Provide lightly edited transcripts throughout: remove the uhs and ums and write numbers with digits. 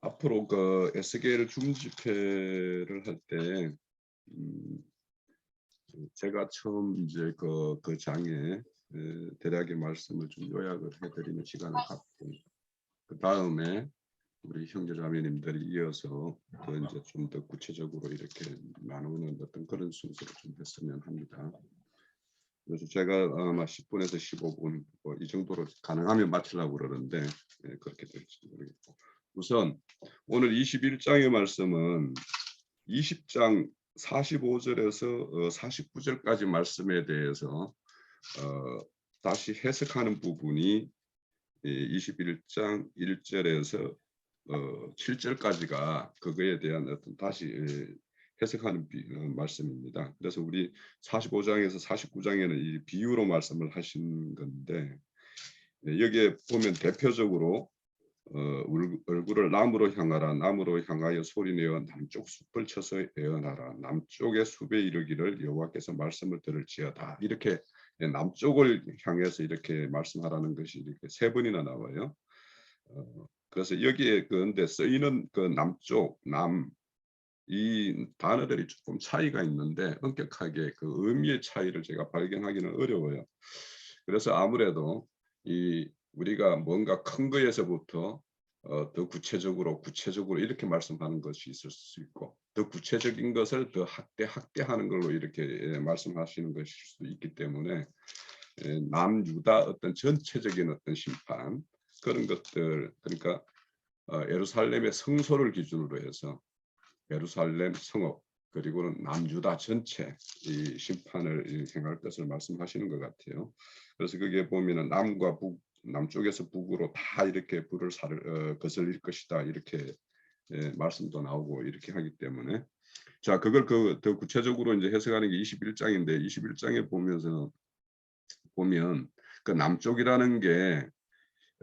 앞으로 그 에스겔 중집회를 할 때 제가 처음 이제 그 장에 대략의 말씀을 좀 요약을 해드리는 시간을 갖고 그 다음에 우리 형제자매님들이 이어서 더 이제 좀 더 구체적으로 이렇게 나누는 어떤 그런 순서를 좀 했으면 합니다. 그래서 제가 아마 10분에서 15분 이 정도로 가능하면 마치려고 그러는데 그렇게 될지 모르겠고, 우선 오늘 21장의 말씀은 20장 45절에서 49절까지 말씀에 대해서 다시 해석하는 부분이 21장 1절에서 7절까지가 그거에 대한 어떤 다시 해석하는 말씀입니다. 그래서 우리 45장에서 49장에는 이 비유로 말씀을 하신 건데, 여기에 보면 대표적으로 얼굴을 남으로 향하라, 남으로 향하여 소리내어 남쪽 숲을 쳐서 예언하라, 남쪽의 숲에 이르기를 여호와께서 말씀을 들을지어다. 이렇게 남쪽을 향해서 이렇게 말씀하라는 것이 이렇게 세 번이나 나와요. 그래서 여기에 그런데 쓰이는 그 남쪽, 남, 이 단어들이 조금 차이가 있는데 엄격하게 그 의미의 차이를 제가 발견하기는 어려워요. 그래서 아무래도 이 우리가 뭔가 큰 거에서부터 더 구체적으로 이렇게 말씀하는 것이 있을 수 있고, 더 구체적인 것을 더 확대하는 걸로 이렇게 말씀하시는 것일 수도 있기 때문에 남유다 어떤 전체적인 어떤 심판, 그런 것들, 그러니까 예루살렘의 성소를 기준으로 해서 예루살렘 성읍 그리고는 남유다 전체 이 심판을 행할 것을 말씀하시는 것 같아요. 그래서 거기에 보면은 남과 북, 남쪽에서 북으로 다 이렇게 불을 거슬릴 것이다, 이렇게 말씀도 나오고 이렇게 하기 때문에, 자, 그걸 더 구체적으로 이제 해석하는 게 21장인데 21장에 보면 그 남쪽이라는 게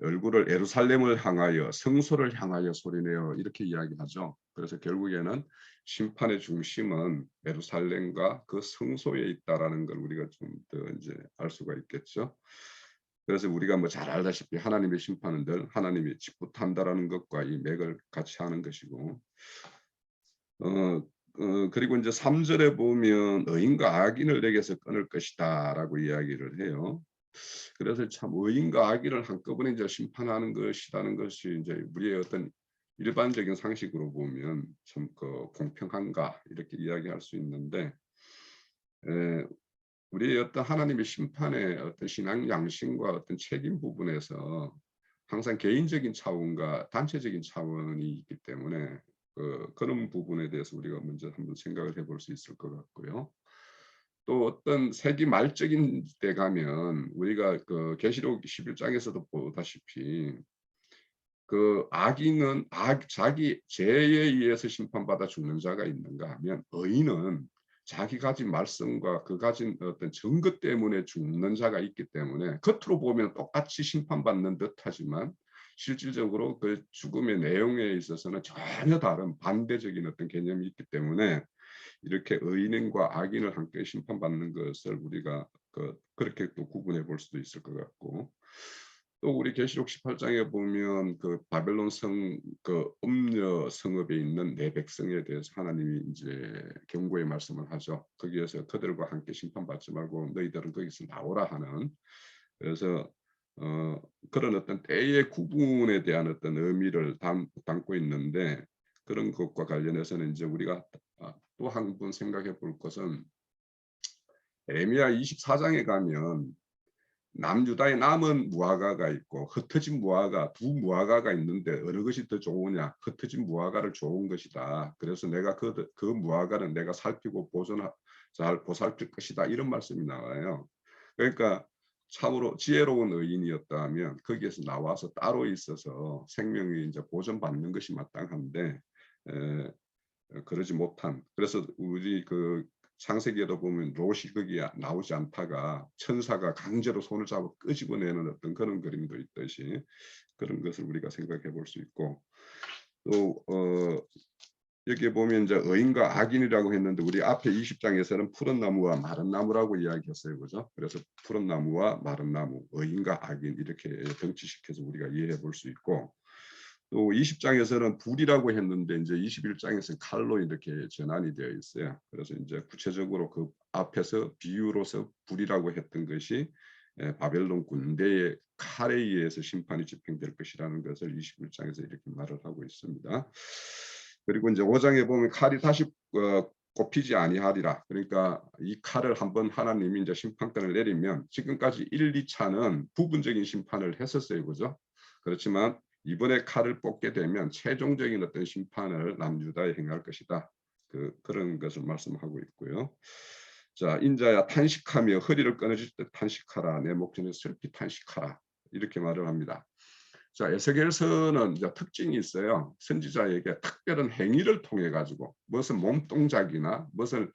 얼굴을 예루살렘을 향하여 성소를 향하여 소리내어 이렇게 이야기하죠. 그래서 결국에는 심판의 중심은 예루살렘과 그 성소에 있다라는 걸 우리가 좀 더 이제 알 수가 있겠죠. 그래서 우리가 뭐 잘 알다시피 하나님의 심판은 늘 하나님이 직분한다라는 것과 이 맥을 같이 하는 것이고, 그리고 이제 3절에 보면 의인과 악인을 내게서 끊을 것이다라고 이야기를 해요. 그래서 참 의인과 악인을 한꺼번에 이제 심판하는 것이라는 것이 이제 우리의 어떤 일반적인 상식으로 보면 참 그 공평한가 이렇게 이야기할 수 있는데, 우리의 어떤 하나님의 심판의 어떤 신앙 양심과 어떤 책임 부분에서 항상 개인적인 차원과 단체적인 차원이 있기 때문에 그런 부분에 대해서 우리가 먼저 한번 생각을 해볼 수 있을 것 같고요. 또 어떤 세기 말적인 때 가면 우리가 그 계시록 11장에서도 보다시피 그 악인은 자기 죄에 의해서 심판받아 죽는 자가 있는가 하면, 의인은 자기 가진 말씀과 그 가진 어떤 증거 때문에 죽는 자가 있기 때문에 겉으로 보면 똑같이 심판받는 듯하지만 실질적으로 그 죽음의 내용에 있어서는 전혀 다른 반대적인 어떤 개념이 있기 때문에 이렇게 의인과 악인을 함께 심판받는 것을 우리가 그렇게 또 구분해 볼 수도 있을 것 같고, 또 우리 계시록 18장에 보면 그 바벨론 그 음녀 성읍에 있는 내 백성에 대해서 하나님이 이제 경고의 말씀을 하죠. 거기에서 그들과 함께 심판받지 말고 너희들은 거기서 나오라 하는, 그래서 그런 어떤 때의 구분에 대한 어떤 의미를 담고 있는데, 그런 것과 관련해서는 이제 우리가 또 한 번 생각해 볼 것은 에레미야 24장에 가면 남유다의 남은 무화과가 있고 흩어진 무화과, 두 무화과가 있는데 어느 것이 더 좋으냐? 흩어진 무화과를 좋은 것이다. 그래서 내가 그 무화과는 내가 살피고 잘 보살필 것이다, 이런 말씀이 나와요. 그러니까 참으로 지혜로운 의인이었다면 거기에서 나와서 따로 있어서 생명이 이제 보존받는 것이 마땅한데 그러지 못한, 그래서 우리 그 창세기에도 보면 롯이 거기 나오지 않다가 천사가 강제로 손을 잡아 끄집어내는 어떤 그런 그림도 있듯이 그런 것을 우리가 생각해 볼 수 있고, 또 여기에 보면 이제 의인과 악인이라고 했는데 우리 앞에 20장에서는 푸른 나무와 마른 나무라고 이야기했어요, 그죠? 그래서 푸른 나무와 마른 나무, 의인과 악인 이렇게 병치시켜서 우리가 이해해 볼 수 있고, 또 20장에서는 불이라고 했는데 이제 21장에서는 칼로 이렇게 전환이 되어 있어요. 그래서 이제 구체적으로 그 앞에서 비유로서 불이라고 했던 것이 바벨론 군대의 칼에 의해서 심판이 집행될 것이라는 것을 21장에서 이렇게 말을 하고 있습니다. 그리고 이제 5장에 보면 칼이 다시 꼽히지 아니하리라. 그러니까 이 칼을 한번 하나님이 이제 심판권을 내리면 지금까지 1, 2차는 부분적인 심판을 했었어요. 그죠? 그렇지만 이번에 칼을 뽑게 되면 최종적인 어떤 심판을 남유다에 행할 것이다. 그런 것을 말씀하고 있고요. 자, 인자야 탄식하며 허리를 끊어질 때 탄식하라. 내 목전에 슬피 탄식하라. 이렇게 말을 합니다. 자, 에스겔서는 이제 특징이 있어요. 선지자에게 특별한 행위를 통해 가지고 무슨 몸동작이나 무슨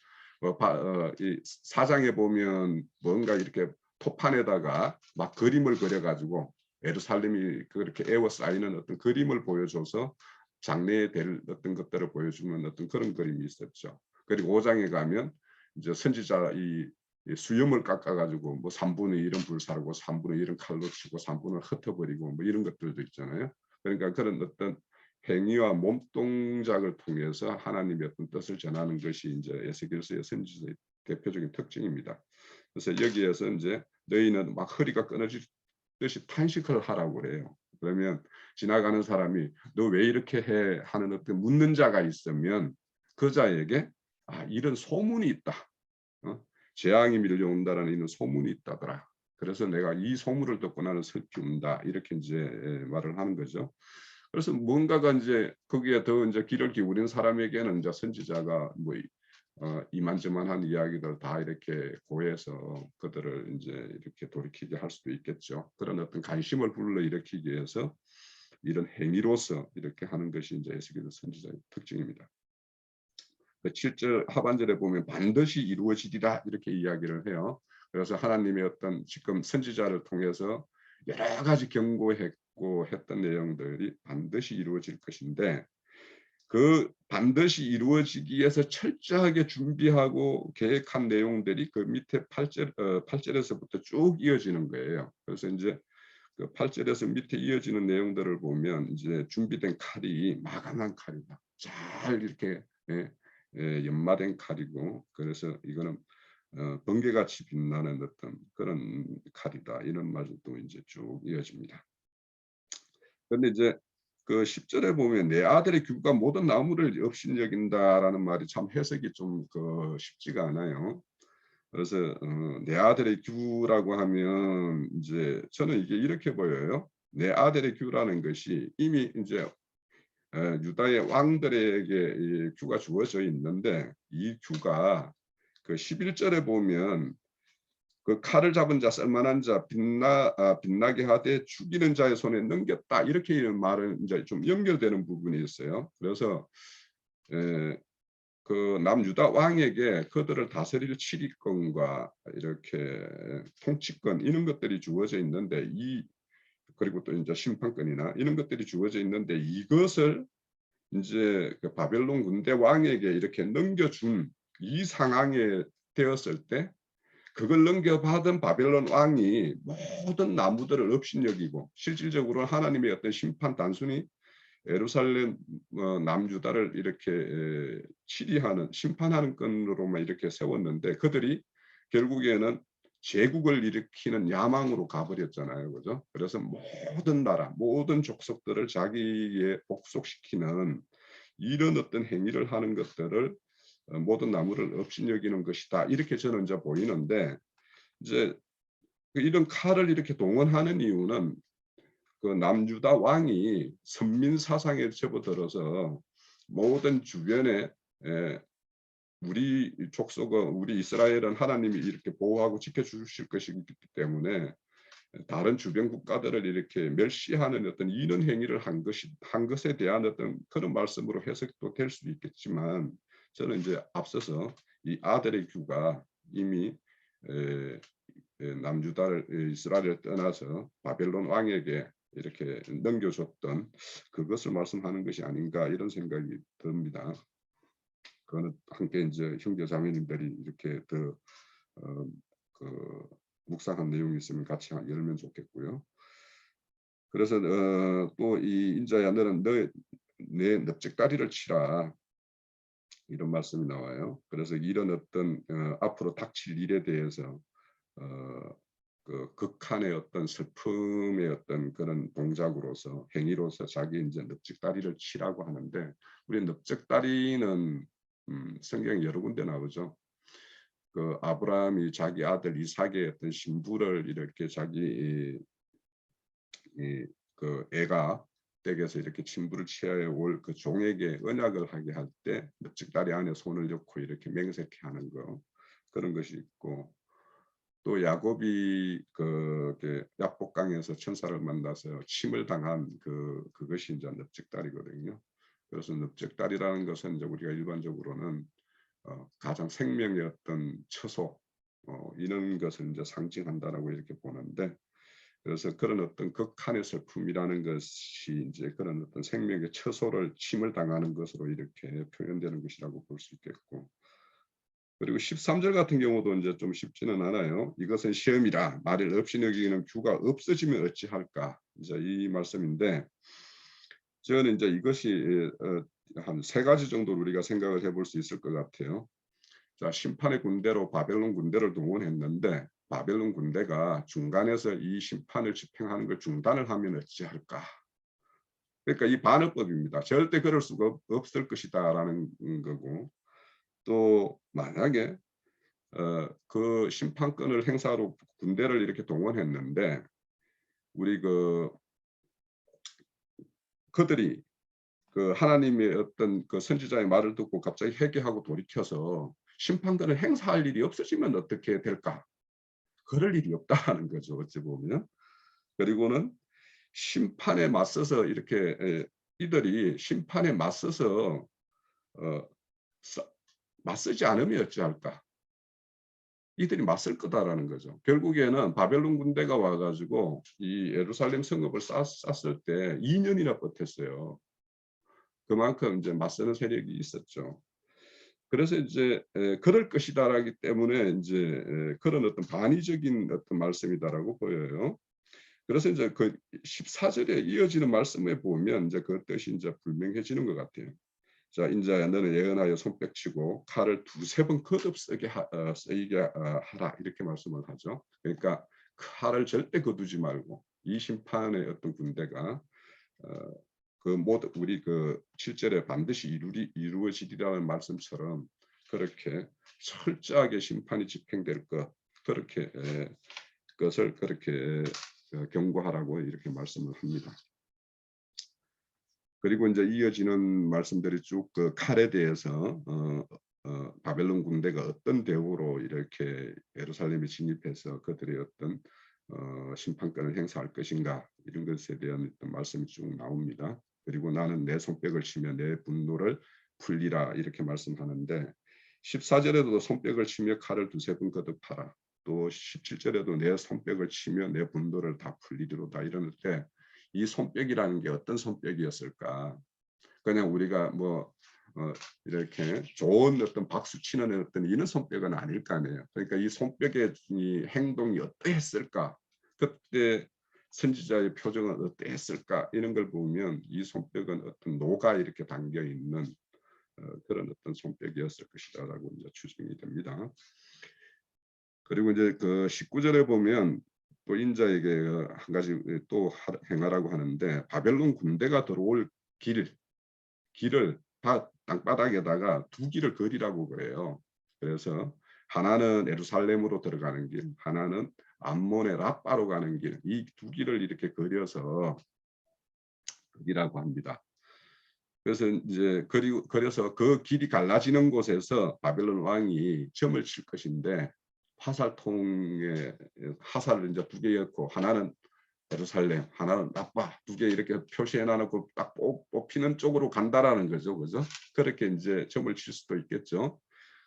이 사장에 보면 뭔가 이렇게 토판에다가 막 그림을 그려 가지고 예루살렘이 그렇게 에워싸이는 어떤 그림을 보여줘서 장래에 될 어떤 것들을 보여주는 어떤 그런 그림이 있었죠. 그리고 5장에 가면 이제 선지자 이 수염을 깎아가지고 뭐 3분의 1은 불사르고 3분의 1은 칼로 치고 3분을 흩어버리고 뭐 이런 것들도 있잖아요. 그러니까 그런 어떤 행위와 몸동작을 통해서 하나님의 어떤 뜻을 전하는 것이 이제 에스겔서의 선지자의 대표적인 특징입니다. 그래서 여기에서 이제 너희는 막 허리가 끊어질 듯이 탄식을 하라고 그래요. 그러면 지나가는 사람이 너 왜 이렇게 해 하는 어떤 묻는 자가 있으면 그 자에게 아 이런 소문이 있다. 재앙이 밀려온다라는 이런 소문이 있다더라. 그래서 내가 이 소문을 듣고 나는 슬피 운다. 이렇게 이제 말을 하는 거죠. 그래서 뭔가가 이제 거기에 더 이제 귀를 기울인 사람에게는 이제 선지자가 뭐 이만저만한 이야기들 다 이렇게 고해서 그들을 이제 이렇게 돌이키게 할 수도 있겠죠. 그런 어떤 관심을 불러일으키기 위해서 이런 행위로서 이렇게 하는 것이 이제 에스겔 선지자의 특징입니다. 그 7절 하반절에 보면 반드시 이루어지리라 이렇게 이야기를 해요. 그래서 하나님의 어떤 지금 선지자를 통해서 여러 가지 경고했고 했던 내용들이 반드시 이루어질 것인데 그 반드시 이루어지기 위해서 철저하게 준비하고 계획한 내용들이 그 밑에 8절에서부터 쭉 이어지는 거예요. 그래서 이제 그 8절에서 밑에 이어지는 내용들을 보면 이제 준비된 칼이 마감한 칼이다. 잘 이렇게 연마된 칼이고 그래서 이거는 번개같이 빛나는 어떤 그런 칼이다. 이런 말도 이제 쭉 이어집니다. 그런데 이제 그 10절에 보면 내 아들의 규가 모든 나무를 업신여긴다라는 말이 참 해석이 좀 쉽지가 않아요. 그래서 내 아들의 규라고 하면 이제 저는 이게 이렇게 보여요. 내 아들의 규라는 것이 이미 이제 유다의 왕들에게 이 규가 주어져 있는데 이 규가 그 11절에 보면 그 칼을 잡은 자 쓸만한 자 빛나게 하되 죽이는 자의 손에 넘겼다 이렇게 말은 이제 좀 연결되는 부분이 있어요. 그래서 그 남유다 왕에게 그들을 다스릴 치리권과 이렇게 통치권 이런 것들이 주어져 있는데 그리고 또 이제 심판권이나 이런 것들이 주어져 있는데 이것을 이제 그 바벨론 군대 왕에게 이렇게 넘겨준 이 상황에 되었을 때 그걸 넘겨받은 바벨론 왕이 모든 나무들을 업신여기고 실질적으로 하나님의 어떤 심판 단순히 예루살렘 남유다를 이렇게 치리하는 심판하는 건으로만 이렇게 세웠는데 그들이 결국에는 제국을 일으키는 야망으로 가버렸잖아요. 그죠? 그래서 모든 나라, 모든 족속들을 자기에 복속시키는 이런 어떤 행위를 하는 것들을 모든 나무를 업신여기는 것이다. 이렇게 저는 이제 보이는데 이제 이런 칼을 이렇게 동원하는 이유는 그 남유다 왕이 선민 사상에 접어들어서 모든 주변에 우리 족속은 우리 이스라엘은 하나님이 이렇게 보호하고 지켜주실 것이기 때문에 다른 주변 국가들을 이렇게 멸시하는 어떤 이런 행위를 한 것에 대한 어떤 그런 말씀으로 해석도 될 수도 있겠지만 저는 이제 앞서서 이 아들의 규가 이미 남유다를 이스라엘을 떠나서 바벨론 왕에게 이렇게 넘겨줬던 그것을 말씀하는 것이 아닌가 이런 생각이 듭니다. 그거는 함께 이제 형제 자매님들이 이렇게 더 묵상한 내용이 있으면 같이 열면 좋겠고요. 그래서 또 이 인자야 너는 내 넙적다리를 치라 이런 말씀이 나와요. 그래서 이런 어떤 앞으로 닥칠 일에 대해서 어, 그 극한의 어떤 슬픔의 어떤 그런 동작으로서 행위로서 자기 이제 넙적다리를 치라고 하는데 우리 넙적다리는 성경 여러 군데 나오죠. 그 아브라함이 자기 아들 이삭의 어떤 신부를 이렇게 자기 그 애가 댁에서 이렇게 친부를 취하여 올 그 종에게 언약을 하게 할 때 넙적다리 안에 손을 넣고 이렇게 맹세케 하는 거 그런 것이 있고 또 야곱이 약복강에서 천사를 만나서 침을 당한 그것이 이제 넙적다리거든요. 그래서 넙적다리라는 것은 이제 우리가 일반적으로는 가장 생명의 어떤 처소 이런 것을 이제 상징한다라고 이렇게 보는데 그래서 그런 어떤 극한의 슬픔이라는 것이 이제 그런 어떤 생명의 처소를 침을 당하는 것으로 이렇게 표현되는 것이라고 볼 수 있겠고 그리고 13절 같은 경우도 이제 좀 쉽지는 않아요. 이것은 시험이라 나를 없이 여기는 규가 없어지면 어찌할까 이제 이 말씀인데 저는 이제 이것이 한 세 가지 정도 우리가 생각을 해볼 수 있을 것 같아요. 자, 심판의 군대로 바벨론 군대를 동원했는데 바벨론 군대가 중간에서 이 심판을 집행하는 걸 중단을 하면 어찌할까? 그러니까 이 반어법입니다. 절대 그럴 수가 없을 것이다라는 거고 또 만약에 그 심판권을 행사로 군대를 이렇게 동원했는데 우리 그들이 그 하나님의 어떤 그 선지자의 말을 듣고 갑자기 회개하고 돌이켜서 심판권을 행사할 일이 없어지면 어떻게 될까? 그럴 일이 없다는 거죠. 어찌 보면. 그리고는 심판에 맞서서 이렇게 이들이 심판에 맞서서 어, 맞서지 않으면 어찌할까? 이들이 맞설 거다라는 거죠. 결국에는 바벨론 군대가 와가지고 이 예루살렘 성읍을 쌌을 때 2년이나 버텼어요. 그만큼 이제 맞서는 세력이 있었죠. 그래서 이제 그럴 것이다라기 때문에 이제 그런 어떤 반의적인 어떤 말씀이다라고 보여요. 그래서 이제 그 14절에 이어지는 말씀에 보면 이제 그 뜻이 이제 분명해지는 것 같아요. 자, 인자야 너는 예언하여 손뼉치고 칼을 두세 번 거듭 쓰이게 하라 이렇게 말씀을 하죠. 그러니까 칼을 절대 거두지 말고 이 심판의 어떤 군대가 어, 그 모두 우리 그 7절에 반드시 이루어지리라는 말씀처럼 그렇게 철저하게 심판이 집행될 것 그렇게 것을 그렇게 경고하라고 이렇게 말씀을 합니다. 그리고 이제 이어지는 말씀들이 쭉 그 칼에 대해서 바벨론 군대가 어떤 대우로 이렇게 예루살렘에 진입해서 그들의 어떤 심판권을 행사할 것인가 이런 것에 대한 어떤 말씀이 쭉 나옵니다. 그리고 나는 내 손뼉을 치며 내 분노를 풀리라 이렇게 말씀하는데 14절에도 손뼉을 치며 칼을 두세 번 거듭하라. 또 17절에도 내 손뼉을 치며 내 분노를 다 풀리리로다 이러는데 이 손뼉이라는 게 어떤 손뼉이었을까? 그냥 우리가 뭐 이렇게 좋은 어떤 박수 치는 어떤 이런 손뼉은 아닐 거 아니에요. 그러니까 이 손뼉의 이 행동이 어떠했을까? 그때 선지자의 표정은 어떠했을까? 이런 걸 보면 이 손뼉은 어떤 노가 이렇게 담겨 있는 그런 어떤 손뼉이었을 것이다라고 이제 추정이 됩니다. 그리고 이제 그 19절에 보면 또 인자에게 한 가지 또 행하라고 하는데 바벨론 군대가 들어올 길을 다 땅바닥에다가 두 길을 그리라고 그래요. 그래서 하나는 예루살렘으로 들어가는 길, 하나는 암몬의 라빠로 가는 길, 이 두 길을 이렇게 그려서 그리라고 합니다. 그래서 이제 그려서 그 길이 갈라지는 곳에서 바벨론 왕이 점을 칠 것인데 화살통에 화살을 이제 두 개였고 하나는 예루살렘, 하나는 라빠 두 개 이렇게 표시해 놔놓고 딱 뽑히는 쪽으로 간다라는 거죠, 그죠? 그렇게 이제 점을 칠 수도 있겠죠.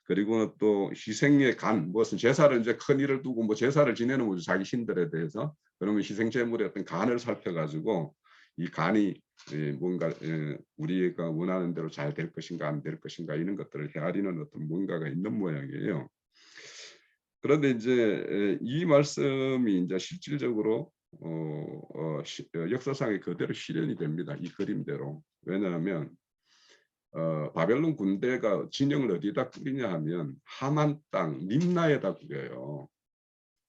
그리고 또 희생의 간, 무슨 제사를 이제 큰 일을 두고 뭐 제사를 지내는 거죠, 자기 신들에 대해서. 그러면 희생 제물의 어떤 간을 살펴가지고 이 간이 뭔가 우리가 원하는 대로 잘 될 것인가 안 될 것인가 이런 것들을 헤아리는 어떤 뭔가가 있는 모양이에요. 그런데 이제 이 말씀이 이제 실질적으로 역사상에 그대로 실현이 됩니다. 이 그림대로. 왜냐하면 바벨론 군대가 진영을 어디다 꾸리냐 하면 하만 땅 림나에다 꾸려요.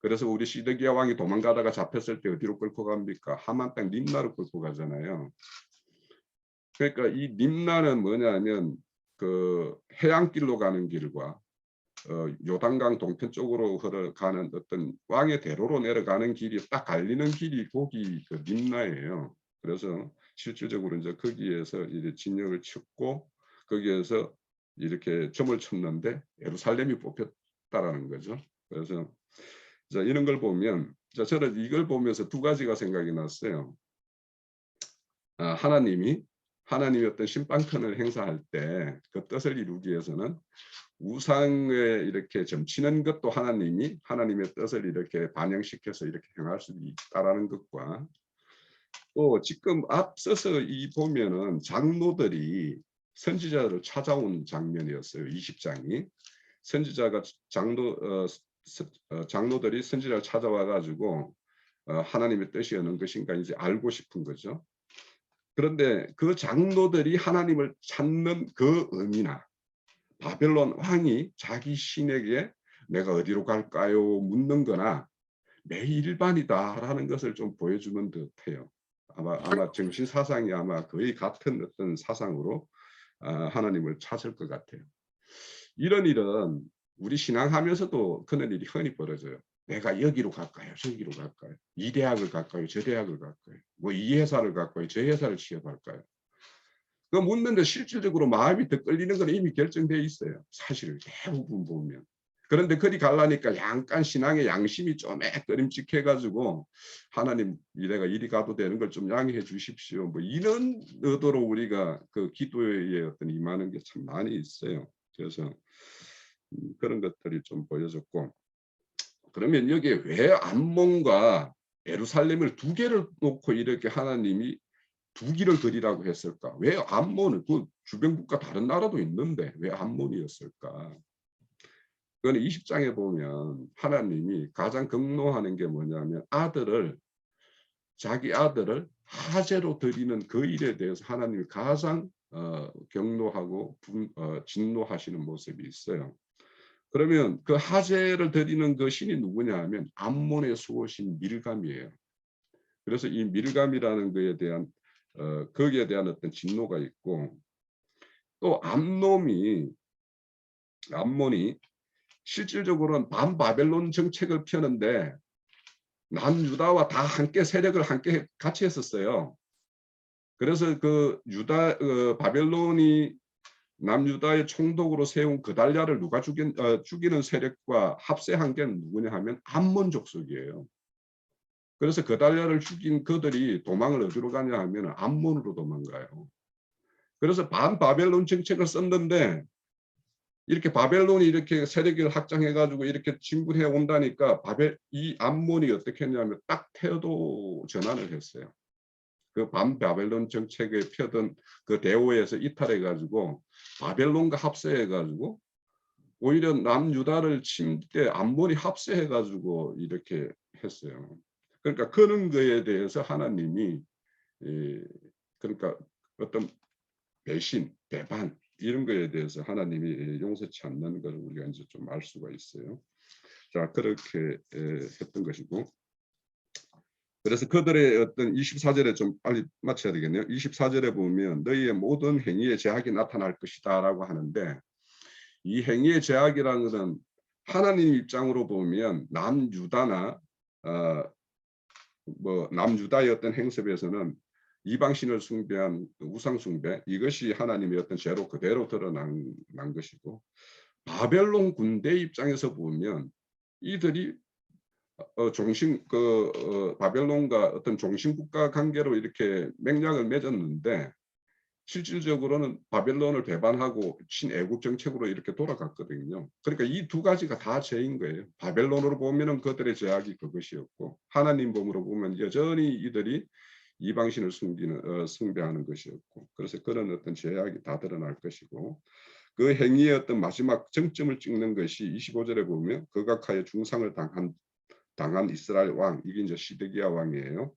그래서 우리 시드기야 왕이 도망가다가 잡혔을 때 어디로 끌고 갑니까? 하만 땅 림나로 끌고 가잖아요. 그러니까 이 림나는 뭐냐면 그 해안길로 가는 길과 요단강 동편 쪽으로 흘러가는 어떤 왕의 대로로 내려가는 길이 딱 갈리는 길이 거기 그 림나예요. 그래서 실질적으로 이제 거기에서 이제 진영을 쳤고 거기에서 이렇게 점을 쳤는데 예루살렘이 뽑혔다라는 거죠. 그래서 자, 이런 걸 보면 자, 저는 이걸 보면서 두 가지가 생각이 났어요. 하나님이 어떤 심판권을 행사할 때 그 뜻을 이루기 위해서는 우상에 이렇게 점치는 것도 하나님의 뜻을 이렇게 반영시켜서 이렇게 행할 수 있다라는 것과 또 지금 앞서서 이 보면은 장로들이 선지자를 찾아온 장면이었어요. 20장이 선지자가 장로들이 선지자를 찾아와 가지고 하나님의 뜻이 어느 것인가 이제 알고 싶은 거죠. 그런데 그 장로들이 하나님을 찾는 그 의미나 바벨론 왕이 자기 신에게 내가 어디로 갈까요? 묻는 거나 매일 일반이다라는 것을 좀 보여주는 듯해요. 아마 정신 사상이 아마 거의 같은 어떤 사상으로 하나님을 찾을 것 같아요. 이런 일은 우리 신앙하면서도 그런 일이 흔히 벌어져요. 내가 여기로 갈까요? 저기로 갈까요? 이 대학을 갈까요? 저 대학을 갈까요? 뭐 이 회사를 갈까요? 저 회사를 취업할까요? 그 묻는데 실질적으로 마음이 더 끌리는 건 이미 결정되어 있어요. 사실을 대부분 보면. 그런데 그리 갈라니까 약간 신앙의 양심이 좀 꺼림칙해가지고 하나님 내가 이리 가도 되는 걸 좀 양해해 주십시오. 뭐 이런 의도로 우리가 그 기도에 어떤 임하는 게 참 많이 있어요. 그래서 그런 것들이 좀 보여졌고 그러면 여기에 왜 암몬과 예루살렘을 두 개를 놓고 이렇게 하나님이 두 길을 그리라고 했을까? 왜 암몬을 그 주변 국가 다른 나라도 있는데 왜 암몬이었을까? 그건 20장에 보면 하나님이 가장 경노하는 게 뭐냐면 자기 아들을 화제로 드리는 그 일에 대해서 하나님이 가장 경노하고 진노하시는 모습이 있어요. 그러면 그 화제를 드리는 그 신이 누구냐 하면 암몬의 수호신 밀감이에요. 그래서 이 밀감이라는 거에 대한 거기에 대한 어떤 진노가 있고 또 암몬이 실질적으로는 반바벨론 정책을 펴는데 남유다와 다 함께 세력을 함께 같이 했었어요. 그래서 그 바벨론이 남유다의 총독으로 세운 그달랴를 누가 죽이는 세력과 합세한 게 누구냐 하면 암몬 족속이에요. 그래서 그달랴를 죽인 그들이 도망을 어디로 가냐 하면 암몬으로 도망가요. 그래서 반바벨론 정책을 썼는데 이렇게 바벨론이 이렇게 세력을 확장해 가지고 이렇게 진군해 온다니까 이 암몬이 어떻게 했냐면 딱 태도 전환을 했어요. 그 반바벨론 정책에 펴던 그 대오에서 이탈해 가지고 바벨론과 합세해 가지고 오히려 남유다를 칠 때 암몬이 합세해 가지고 이렇게 했어요. 그러니까 그런 거에 대해서 하나님이 그러니까 어떤 배신, 배반 이런 거에 대해서 하나님이 용서치 않는 걸 우리가 이제 좀 알 수가 있어요. 자, 그렇게 했던 것이고 그래서 그들의 어떤 24절에 좀 빨리 맞춰야 되겠네요. 24절에 보면 너희의 모든 행위에 제약이 나타날 것이다라고 하는데 이 행위의 제약이라는 것은 하나님 입장으로 보면 남유다나 남유다의 어떤 행습에서는 이방신을 숭배한 우상 숭배 이것이 하나님의 어떤 죄로 그대로 드러난 것이고 바벨론 군대 입장에서 보면 이들이 바벨론과 어떤 종신국가 관계로 이렇게 맥락을 맺었는데 실질적으로는 바벨론을 배반하고 친애국 정책으로 이렇게 돌아갔거든요. 그러니까 이 두 가지가 다 죄인 거예요. 바벨론으로 보면은 그들의 죄악이 그것이었고 하나님 몸으로 보면 여전히 이들이 이방신을 숭배하는 것이었고 그래서 그런 어떤 죄악이 다 드러날 것이고 그 행위의 어떤 마지막 정점을 찍는 것이 25절에 보면 극악하여 중상을 당한 이스라엘 왕, 이게 이제 시드기야 왕이에요.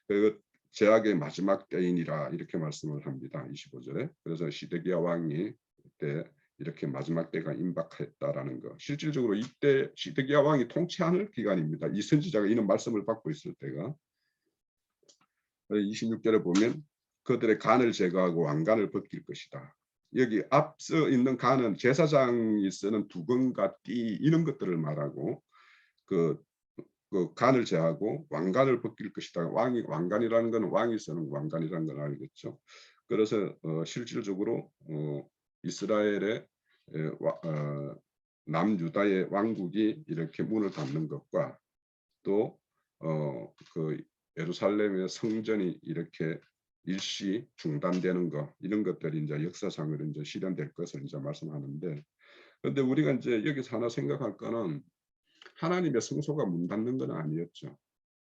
그 제약의 마지막 때이니라 이렇게 말씀을 합니다. 25절에. 그래서 시드기야 왕이 그때 이렇게 마지막 때가 임박했다라는 거. 실질적으로 이때 시드기야 왕이 통치하는 기간입니다. 이 선지자가 이런 말씀을 받고 있을 때가. 26절에 보면 그들의 간을 제거하고 왕관을 벗길 것이다. 여기 앞서 있는 간은 제사장이 쓰는 두건과 띠 이런 것들을 말하고 그 간을 제하고 왕관을 벗길 것이다. 왕관이라는 것은 왕이 쓰는 왕관이라는 걸 알겠죠. 그래서 실질적으로 이스라엘의 남유다의 왕국이 이렇게 문을 닫는 것과 또 그 예루살렘의 성전이 이렇게 일시 중단되는 것 이런 것들이 이제 역사상으로 이제 실현될 것을 이제 말씀하는데, 그런데 우리가 이제 여기서 하나 생각할 거는 하나님의 성소가 문 닫는 건 아니었죠.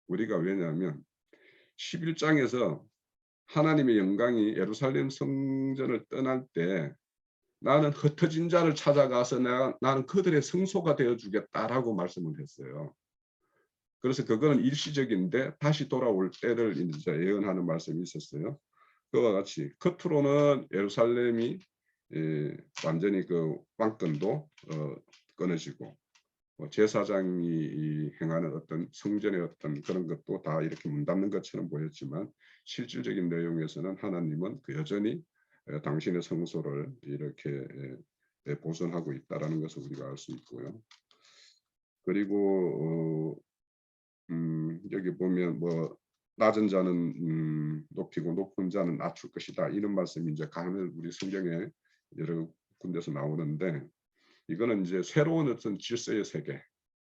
우리가 왜냐하면 11장에서 하나님의 영광이 예루살렘 성전을 떠날 때 나는 흩어진 자를 찾아가서 나는 그들의 성소가 되어 주겠다라고 말씀을 했어요. 그래서 그거는 일시적인데 다시 돌아올 때를 이제 예언하는 말씀이 있었어요. 그와 같이 겉으로는 예루살렘이 완전히 그 왕권도 끊어지고 제사장이 행하는 어떤 성전의 어떤 그런 것도 다 이렇게 문 닫는 것처럼 보였지만 실질적인 내용에서는 하나님은 그 여전히 당신의 성소를 이렇게 보존하고 있다라는 것을 우리가 알 수 있고요. 그리고 여기 보면 뭐 낮은 자는 높이고 높은 자는 낮출 것이다 이런 말씀이 이제 간을 우리 성경에 여러 군데서 나오는데, 이거는 이제 새로운 어떤 질서의 세계,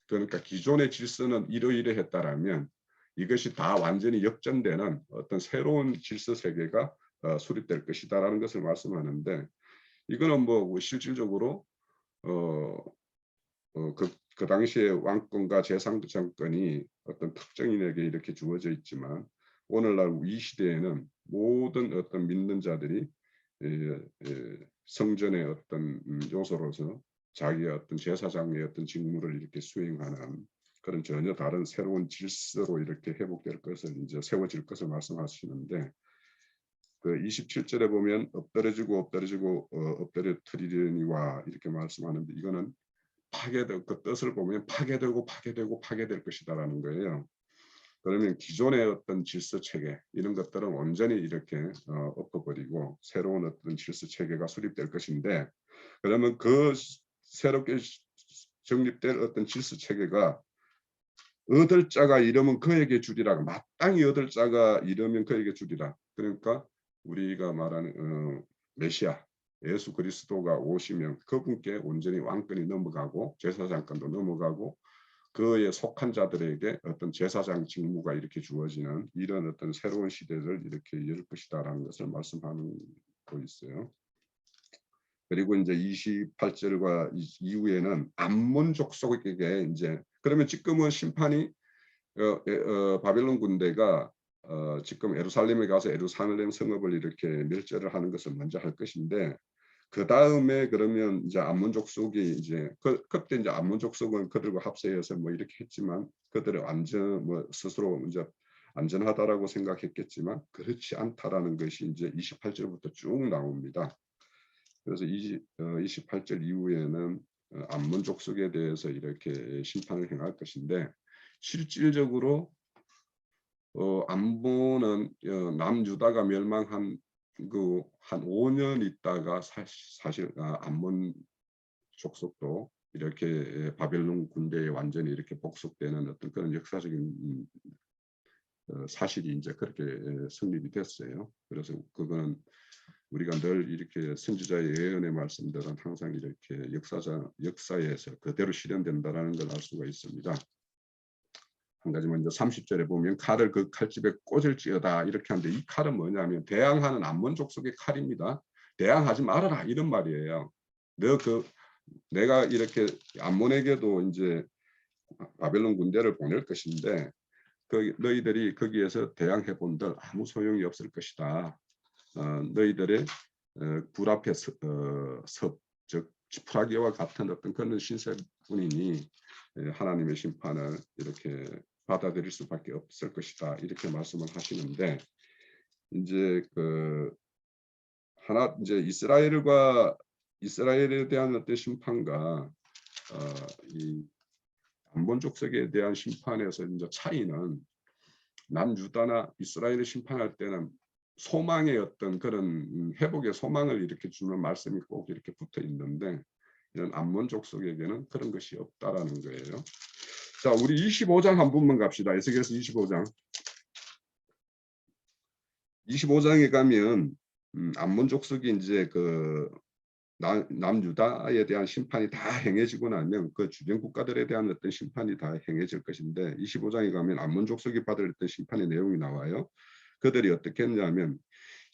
그러니까 기존의 질서는 이러이러했다라면 이것이 다 완전히 역전되는 어떤 새로운 질서 세계가 수립될 것이다라는 것을 말씀하는데, 이거는 뭐 실질적으로 그 당시의 왕권과 재상정권이 어떤 특정인에게 이렇게 주어져 있지만 오늘날 이 시대에는 모든 어떤 믿는 자들이 성전의 어떤 요소로서 자기의 어떤 제사장의 어떤 직무를 이렇게 수행하는 그런 전혀 다른 새로운 질서로 이렇게 회복될 것을 이제 세워질 것을 말씀하시는데, 그 27절에 보면 엎드러지고 엎드려뜨리려니와 이렇게 말씀하는데, 이거는 파괴될 그 뜻을 보면 파괴될 것이다라는 거예요. 그러면 기존의 어떤 질서 체계 이런 것들은 온전히 이렇게 엎어버리고 새로운 어떤 질서 체계가 수립될 것인데, 그러면 그 새롭게 정립될 어떤 질서 체계가 얻을 자가 이르면 그에게 주리라, 마땅히 얻을 자가 이르면 그에게 주리라. 그러니까 우리가 말하는 메시아 예수 그리스도가 오시면 그분께 온전히 왕권이 넘어가고 제사장권도 넘어가고 그에 속한 자들에게 어떤 제사장 직무가 이렇게 주어지는 이런 어떤 새로운 시대를 이렇게 열 것이다라는 것을 말씀하고 있어요. 그리고 이제 28절과 이후에는 암몬 족속에게 이제, 그러면 지금은 심판이 바벨론 군대가 지금 예루살렘에 가서 예루살렘 성읍을 이렇게 멸절을 하는 것을 먼저 할 것인데, 그 다음에 그러면 이제 암몬 족속이 이제 그때 이제 암몬 족속은 그들과 합세해서 뭐 이렇게 했지만 그들의 안전 뭐 스스로 이제 안전하다라고 생각했겠지만 그렇지 않다라는 것이 이제 28절부터 쭉 나옵니다. 그래서 28절 이후에는 암몬 족속에 대해서 이렇게 심판을 행할 것인데, 실질적으로 암몬은 남유다가 멸망한 그 한 5년 있다가 사실 암몬 족속도 이렇게 바벨론 군대에 완전히 이렇게 복속되는 어떤 그런 역사적인 사실이 이제 그렇게 성립이 됐어요. 그래서 그거는 우리가 늘 이렇게 선지자의 예언의 말씀들은 항상 이렇게 역사에서 그대로 실현된다라는 걸 알 수가 있습니다. 한 가지 먼저 30절에 보면 칼을 그 칼집에 꽂을지어다 이렇게 하는데, 이 칼은 뭐냐면 대항하는 암몬 족속의 칼입니다. 대항하지 말아라 이런 말이에요. 내가 이렇게 암몬에게도 이제 바벨론 군대를 보낼 것인데 너희들이 거기에서 대항해 본들 아무 소용이 없을 것이다. 너희들의 불 앞에 즉 지푸라기와 같은 어떤 그런 신세뿐이니 하나님의 심판을 이렇게 받아들일 수밖에 없을 것이다 이렇게 말씀을 하시는데 이제 이제 이스라엘에 대한 어떤 심판과 이 암몬 족속에 대한 심판에서 이제 차이는 남유다나 이스라엘을 심판할 때는 소망의 어떤 그런 회복의 소망을 이렇게 주는 말씀이 꼭 이렇게 붙어 있는데 이런 암몬 족속에게는 그런 것이 없다라는 거예요. 자, 우리 25장 한 번만 갑시다. 에스겔서 25장. 25장에 가면 암몬 족속이 이제 남유다에 대한 심판이 다 행해지고 나면 그 주변 국가들에 대한 어떤 심판이 다 행해질 것인데 25장에 가면 암몬 족속이 받을 어떤 심판의 내용이 나와요. 그들이 어떻게 했냐면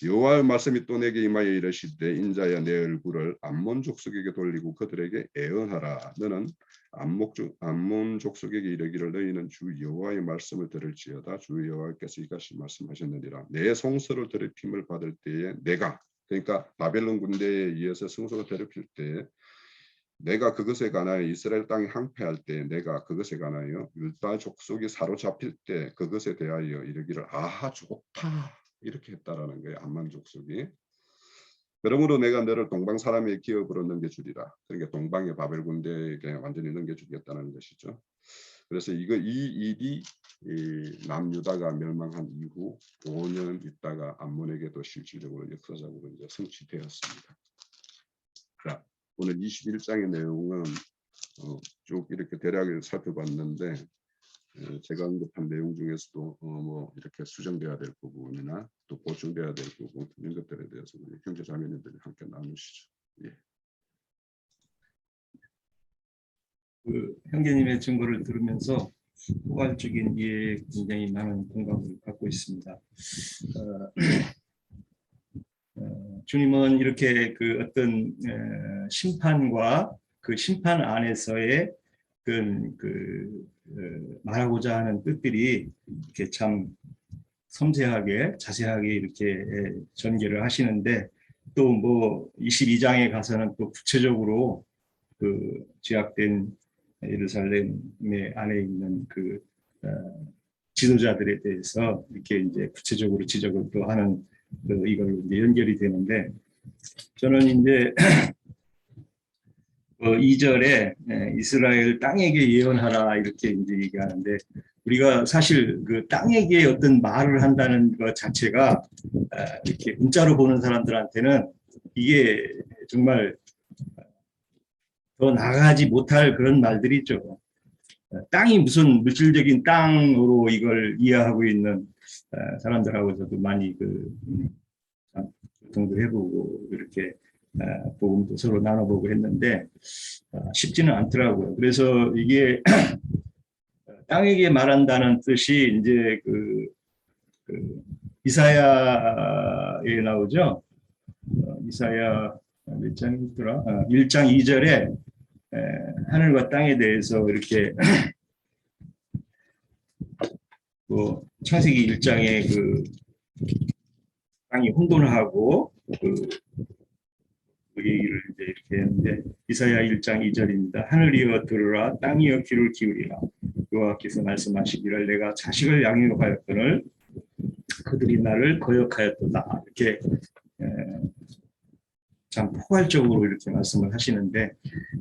여호와의 말씀이 또 내게 임하여 이르시되 인자야 내 얼굴을 암몬 족속에게 돌리고 그들에게 애언하라. 너는 암몬 족속에게 이르기를 너희는 주 여호와의 말씀을 들을지어다. 주 여호와께서 이같이 말씀하셨느니라. 내 성소를 더럽힘을 받을 때에 내가 그러니까 바벨론 군대에 의해서 성소가 더럽힐 때 내가 그것에 관하여 이스라엘 땅이 항폐할 때 내가 그것에 관하여 유다 족속이 사로잡힐 때 그것에 대하여 이르기를 아하 좋다 이렇게 했다라는 거예요. 암몬 족속이. 그러므로 내가 너를 동방 사람의 기업으로 넘겨주리라. 그러니까 동방의 바벨 군대에게 완전히 넘겨주겠다는 것이죠. 그래서 이 일이 남유다가 멸망한 이후 5년 있다가 암몬에게도 실질적으로 역사적으로 이제 성취되었습니다. 자, 오늘 21장의 내용은 쭉 이렇게 대략을 살펴봤는데 제가 언급한 내용 중에서도 뭐 이렇게 수정돼야 될 부분이나 또 보충돼야 될 부분 이런 것들에 대해서 우리 형제 자매님들이 함께 나누시죠. 예. 형제님의 증거를 들으면서 포괄적인 이해에 굉장히 많은 공감을 갖고 있습니다. 주님은 이렇게 어떤 심판과 그 심판 안에서의 말하고자 하는 뜻들이 이렇게 참 섬세하게 자세하게 이렇게 전개를 하시는데 또 뭐 22장에 가서는 또 구체적으로 제약된 예루살렘의 안에 있는 지도자들에 대해서 이렇게 이제 구체적으로 지적을 또 하는 이걸로 이제 연결이 되는데 저는 이제 2절에 이스라엘 땅에게 예언하라 이렇게 이제 얘기하는데 우리가 사실 땅에게 어떤 말을 한다는 것 자체가 이렇게 문자로 보는 사람들한테는 이게 정말 더 나아가지 못할 그런 말들이 있죠. 땅이 무슨 물질적인 땅으로 이걸 이해하고 있는 사람들하고 저도 많이 교통도 해보고 이렇게 복음도 서로 나눠보고 했는데 쉽지는 않더라고요. 그래서 이게 땅에게 말한다는 뜻이 이제 이사야에 나오죠. 이사야 몇 장이더라? 1장 2절에 하늘과 땅에 대해서 이렇게 창세기 1장에 땅이 혼돈하고 얘기를 이제 이렇게 했는데 이사야 1장 2절입니다. 하늘이여 들으라 땅이여 귀를 기울이라 여호와께서 말씀하시기를 내가 자식을 양육하였거늘 그들이 나를 거역하였도다. 이렇게 참 포괄적으로 이렇게 말씀을 하시는데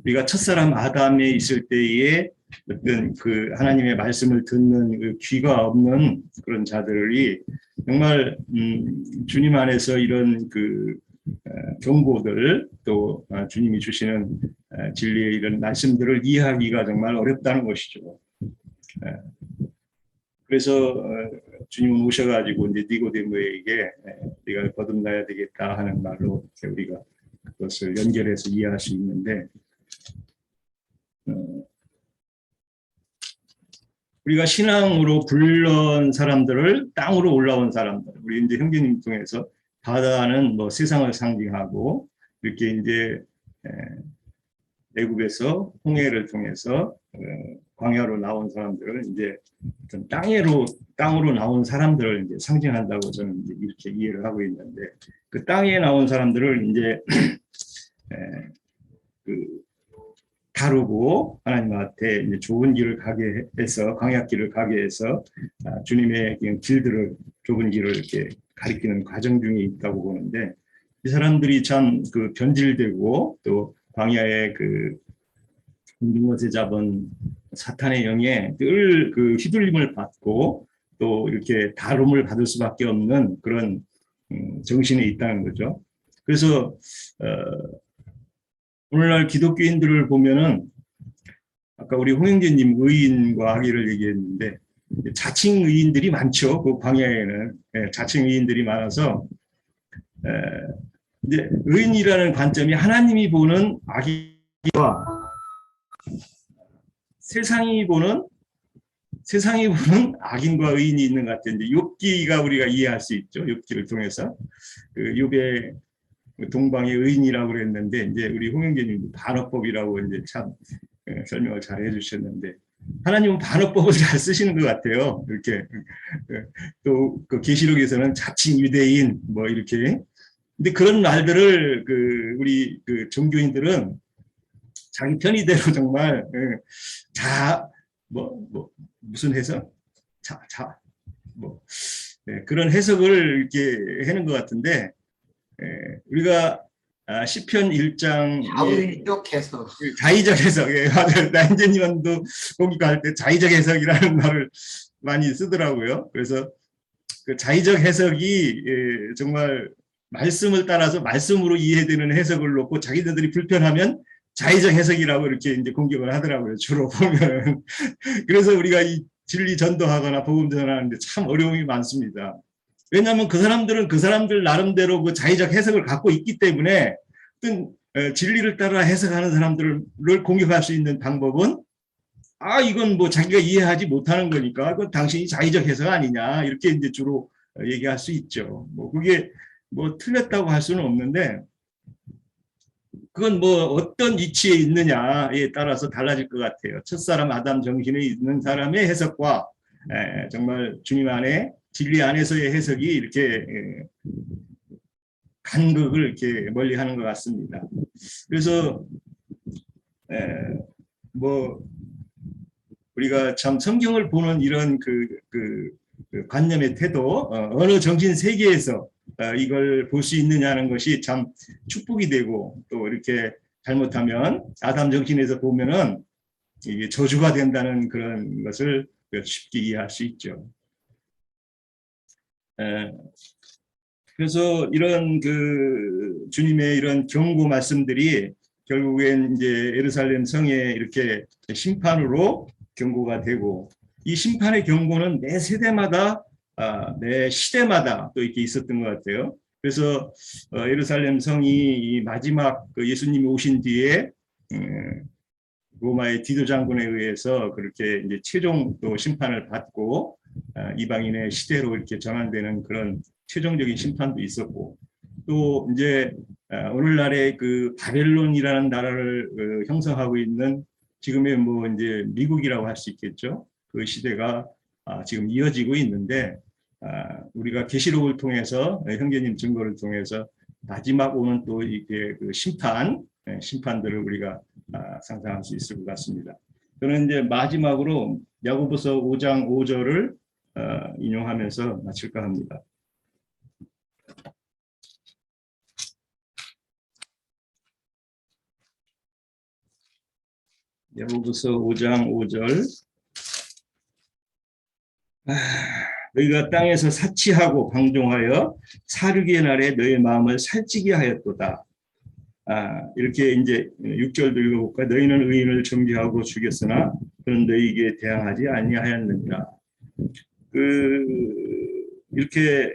우리가 첫사람 아담에 있을 때에 어떤 하나님의 말씀을 듣는 귀가 없는 그런 자들이 정말 주님 안에서 이런 경고들 또 주님이 주시는 진리의 이런 말씀들을 이해하기가 정말 어렵다는 것이죠. 그래서 주님은 오셔가지고 이제 니고데모에게 네가 거듭나야 되겠다 하는 말로 우리가 그것을 연결해서 이해할 수 있는데 우리가 신앙으로 불러온 사람들을 땅으로 올라온 사람들 우리 이제 형제님 통해서 바다는 뭐 세상을 상징하고 이렇게 이제 애굽에서 홍해를 통해서 광야로 나온 사람들을 이제 땅으로 나온 사람들을 이제 상징한다고 저는 이제 이렇게 이해를 하고 있는데 그 땅에 나온 사람들을 이제 다루고 하나님한테 이제 좋은 길을 가게 해서 광야길을 가게 해서 주님의 길들을 좁은 길을 이렇게 가리키는 과정 중에 있다고 보는데 이 사람들이 참 그 변질되고 또 광야의 그 공중것에 잡은 사탄의 영에 늘 그 휘둘림을 받고 또 이렇게 다rum을 받을 수밖에 없는 그런 정신에 있다는 거죠. 그래서 오늘날 기독교인들을 보면은 아까 우리 홍영재님 의인과 학위를 얘기했는데 자칭 의인들이 많죠. 그 광야에는 자칭 의인들이 많아서 이제 의인이라는 관점이 하나님이 보는 악의와 세상이 보는 악인과 의인이 있는 것 같은데 욥기가 우리가 이해할 수 있죠. 욥기를 통해서 그 욥의 동방의 의인이라고 그랬는데 이제 우리 홍영재님 반어법이라고 이제 참 설명을 잘 해주셨는데 하나님은 반어법을 잘 쓰시는 것 같아요. 이렇게 또 그 계시록에서는 자칭 유대인 뭐 이렇게 근데 그런 말들을 그 우리 그 종교인들은 자기 편의대로 정말 무슨 해석 그런 해석을 이렇게 하는 것 같은데 우리가 시편 1장 자의적 해석. 자의적 해석 맞아요. 나인제님도 거기 갈 때 자의적 해석이라는 말을 많이 쓰더라고요. 그래서 그 자의적 해석이 정말 말씀을 따라서 말씀으로 이해되는 해석을 놓고 자기들이 불편하면 자의적 해석이라고 이렇게 이제 공격을 하더라고요. 주로 보면. 그래서 우리가 이 진리 전도하거나 복음 전하는데 참 어려움이 많습니다. 왜냐하면 그 사람들은 그 사람들 나름대로 그 자의적 해석을 갖고 있기 때문에 어떤 진리를 따라 해석하는 사람들을 공격할 수 있는 방법은 이건 뭐 자기가 이해하지 못하는 거니까 그건 당신이 자의적 해석 아니냐 이렇게 이제 주로 얘기할 수 있죠. 뭐 그게 뭐 틀렸다고 할 수는 없는데 그건 뭐 어떤 위치에 있느냐에 따라서 달라질 것 같아요. 첫사람 아담 정신에 있는 사람의 해석과 정말 주님 안에 진리 안에서의 해석이 이렇게 간극을 이렇게 멀리하는 것 같습니다. 그래서 뭐 우리가 참 성경을 보는 이런 그 관념의 태도 어느 정신 세계에서 이걸 볼 수 있느냐는 것이 참 축복이 되고 또 이렇게 잘못하면 아담 정신에서 보면은 이게 저주가 된다는 그런 것을 쉽게 이해할 수 있죠. 그래서 이런 그 주님의 이런 경고 말씀들이 결국엔 이제 예루살렘 성에 이렇게 심판으로 경고가 되고 이 심판의 경고는 매 세대마다 매 시대마다 또 이렇게 있었던 것 같아요. 그래서 예루살렘 성이 마지막 그 예수님이 오신 뒤에 로마의 디도 장군에 의해서 그렇게 이제 최종 또 심판을 받고 이방인의 시대로 이렇게 전환되는 그런 최종적인 심판도 있었고 또 이제 오늘날의 그 바벨론이라는 나라를 형성하고 있는 지금의 뭐 이제 미국이라고 할 수 있겠죠. 그 시대가 지금 이어지고 있는데 우리가 계시록을 통해서 형제님 증거를 통해서 마지막 오는 또 이게 그 심판들을 우리가 상상할 수 있을 것 같습니다. 저는 이제 마지막으로 야고보서 5장 5절을 인용하면서 마칠까 합니다. 야고보서 5장 5절 너희가 땅에서 사치하고 방종하여 사륙의 날에 너희 마음을 살찌게 하였도다. 이렇게 이제 6절도 읽어볼까? 너희는 의인을 정죄하고 죽였으나 그는 너희에게 대항하지 아니하였느니라. 이렇게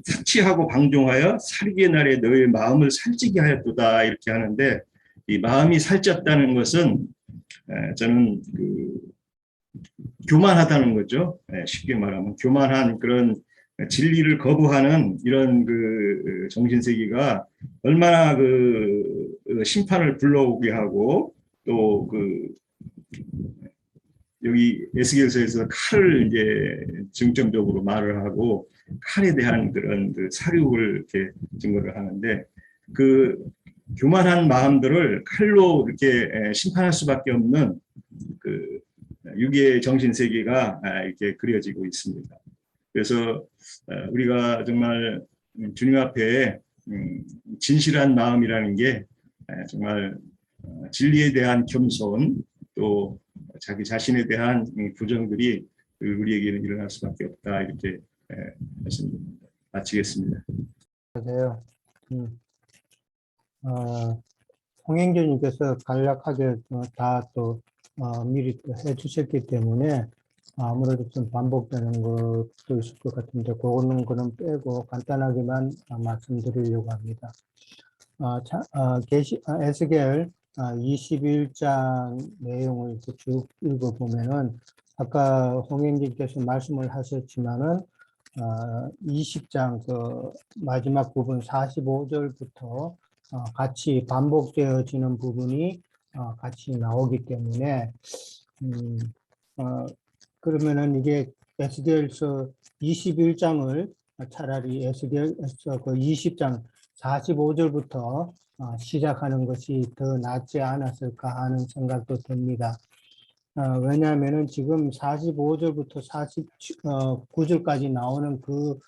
사치하고 방종하여 사륙의 날에 너희 마음을 살찌게 하였도다 이렇게 하는데 이 마음이 살쪘다는 것은 저는 교만하다는 거죠. 쉽게 말하면 교만한 그런 진리를 거부하는 이런 그 정신세계가 얼마나 그 심판을 불러오게 하고 또 여기 에스겔서에서 칼을 이제 중점적으로 말을 하고 칼에 대한 그런 그 사륙을 이렇게 증거를 하는데 교만한 마음들을 칼로 이렇게 심판할 수밖에 없는 그 유기의 정신 세계가 이렇게 그려지고 있습니다. 그래서 우리가 정말 주님 앞에 진실한 마음이라는 게 정말 진리에 대한 겸손, 또 자기 자신에 대한 부정들이 우리에게는 일어날 수밖에 없다, 이렇게 말씀드립니다. 마치겠습니다. 그래요. 홍행주님께서 간략하게 다 또 미리 또 해주셨기 때문에 아무래도 좀 반복되는 것도 있을 것 같은데 그거는 빼고 간단하게만 말씀드리려고 합니다. 에스겔 21장 내용을 쭉 읽어보면은 아까 홍행님께서 말씀을 하셨지만은 20장 그 마지막 부분 45절부터 같이 반복되어지는 부분이 같이 나오기 때문에 그러면은 이게 에스겔서 21장을 차라리 에스겔서 그 20장 45절부터 시작하는 것이 더 낫지 않았을까 하는 생각도 듭니다. 왜냐하면은 지금 45절부터 49절까지 나오는 그